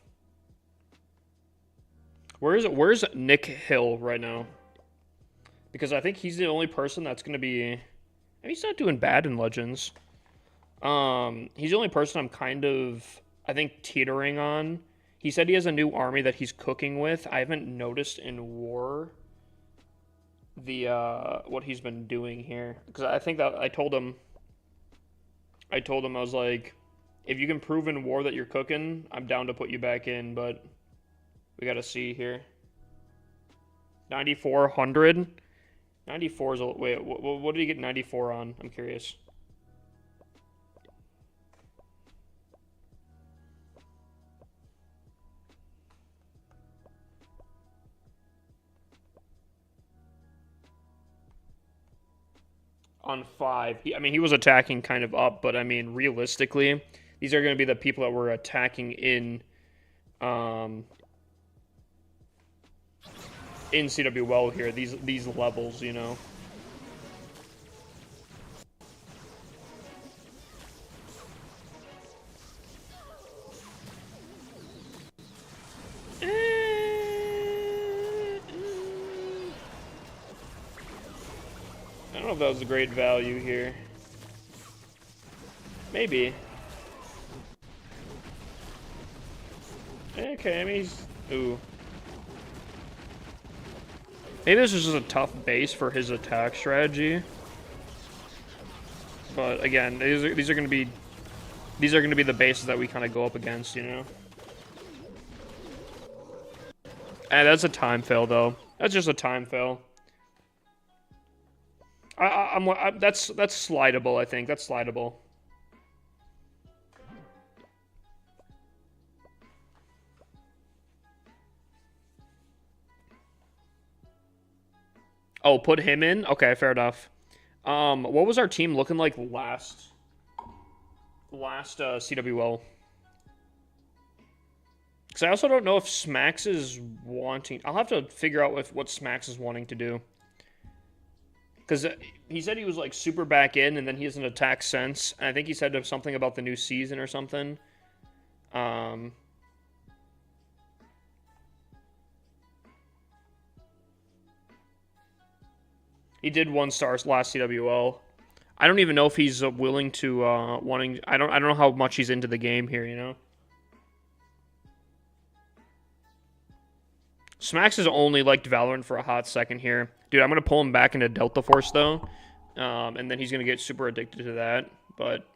Where's Nick Hill right now? Because I think he's the only person that's going to be... I mean, he's not doing bad in Legends. He's the only person I'm kind of, I think, teetering on. He said he has a new army that he's cooking with. I haven't noticed in War what he's been doing here. Because I think that I told him, I was like, if you can prove in War that you're cooking, I'm down to put you back in, but we got to see here. 9,400? 94 is a... Wait, what did he get 94 on? I'm curious. On 5. I mean, he was attacking kind of up, but I mean, realistically, these are going to be the people that were attacking in CWL here, these levels, you know. I don't know if that was a great value here. Maybe. Okay, I mean, he's... Ooh. Maybe this is just a tough base for his attack strategy. But again, these are going to be the bases that we kind of go up against, you know. And that's a time fail though. That's just a time fail. That's slidable. I think that's slidable. Oh, put him in. Okay, fair enough. What was our team looking like last CWL? Because I also don't know if Smax is wanting. I'll have to figure out what Smax is wanting to do. Because he said he was like super back in, and then he hasn't attacked since. And I think he said something about the new season or something. He did 1 star last CWL. I don't even know if he's willing to wanting. I don't know how much he's into the game here. You know. Smax has only liked Valorant for a hot second here. Dude, I'm going to pull him back into Delta Force, though. And then he's going to get super addicted to that. But,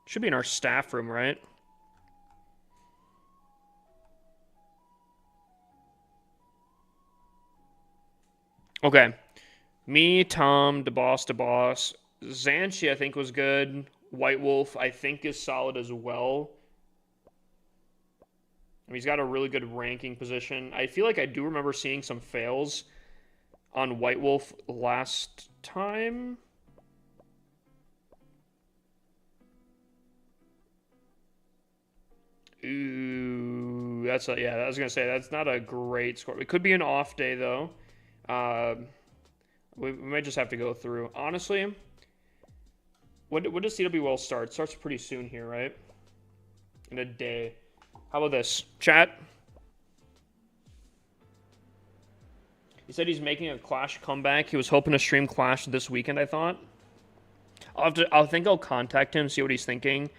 should be in our staff room, right? Okay. Me, Tom, DeBoss. Xanshi, I think, was good. White Wolf, I think, is solid as well. I mean, he's got a really good ranking position. I feel like I do remember seeing some fails on White Wolf last time. Ooh, yeah. I was gonna say that's not a great score. It could be an off day though. We might just have to go through. Honestly, when does CWL start? It starts pretty soon here, right? In a day. How about this? Chat? He said he's making a Clash comeback. He was hoping to stream Clash this weekend, I thought. I think I'll contact him, see what he's thinking.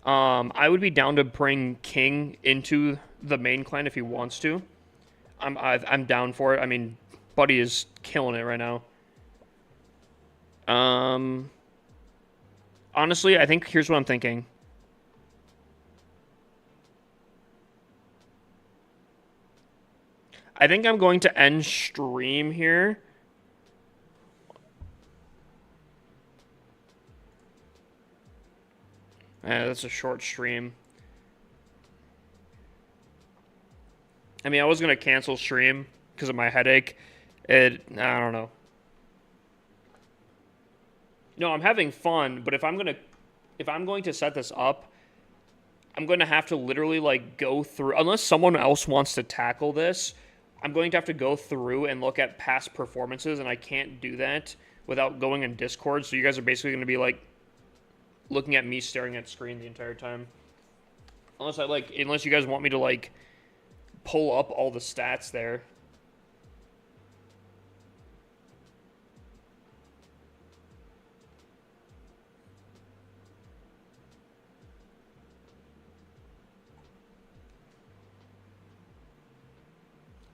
I would be down to bring King into the main clan if he wants to. I'm down for it. I mean, Buddy is killing it right now. Honestly, I think here's what I'm thinking. I think I'm going to end stream here. That's a short stream. I mean, I was going to cancel stream because of my headache. I don't know. No, I'm having fun, but if I'm going to set this up, I'm going to have to literally like go through, unless someone else wants to tackle this, I'm going to have to go through and look at past performances, and I can't do that without going in Discord. So you guys are basically going to be like looking at me staring at screen the entire time. Unless you guys want me to like pull up all the stats there.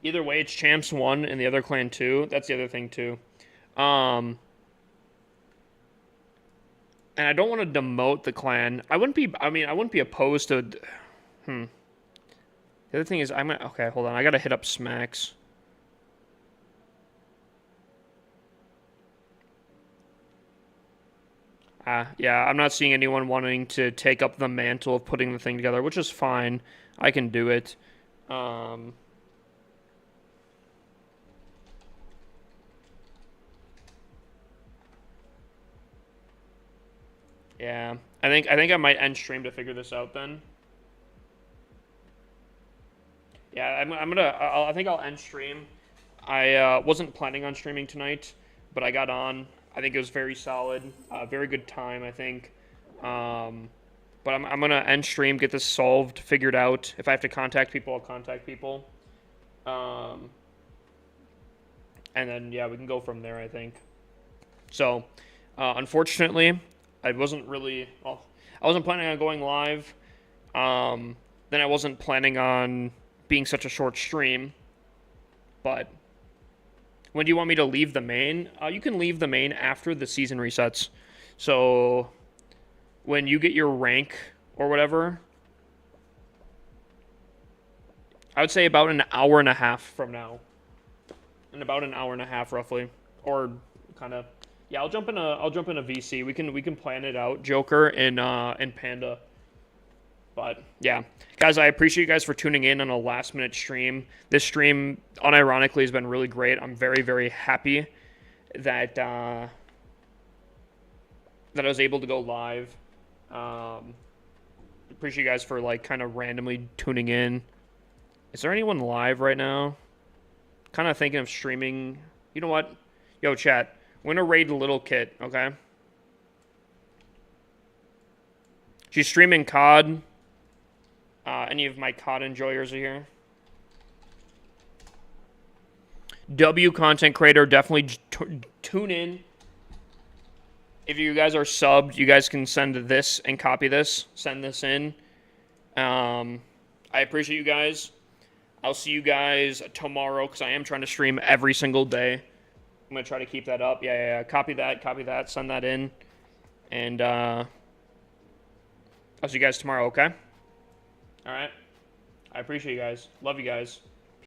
Either way, it's Champs 1 and the other clan 2. That's the other thing, too. And I don't want to demote the clan. I wouldn't be opposed to... The other thing is, okay, hold on. I gotta hit up Smax. Yeah, I'm not seeing anyone wanting to take up the mantle of putting the thing together, which is fine. I can do it. Yeah, I think I might end stream to figure this out then. Yeah, I think I'll end stream. I wasn't planning on streaming tonight, but I got on. I think it was very solid, very good time, I think. But I'm gonna end stream, get this solved, figured out. If I have to contact people, I'll contact people. And then yeah, we can go from there, I think. So, unfortunately, I wasn't planning on going live. Then I wasn't planning on being such a short stream. But when do you want me to leave the main? You can leave the main after the season resets. So when you get your rank or whatever, I would say about an hour and a half from now in about an hour and a half, roughly, or kind of. Yeah, I'll jump in a VC. We can plan it out, Joker and Panda. But yeah, guys, I appreciate you guys for tuning in on a last minute stream. This stream, unironically, has been really great. I'm very, very happy that that I was able to go live. Appreciate you guys for like kind of randomly tuning in. Is there anyone live right now? Kind of thinking of streaming. You know what? Yo, chat. I'm gonna raid Little Kit, okay? She's streaming COD. Any of my COD enjoyers are here? W content creator, definitely tune in. If you guys are subbed, you guys can send this and copy this. Send this in. I appreciate you guys. I'll see you guys tomorrow because I am trying to stream every single day. I'm going to try to keep that up. Yeah. Copy that, send that in. And I'll see you guys tomorrow, okay? All right. I appreciate you guys. Love you guys.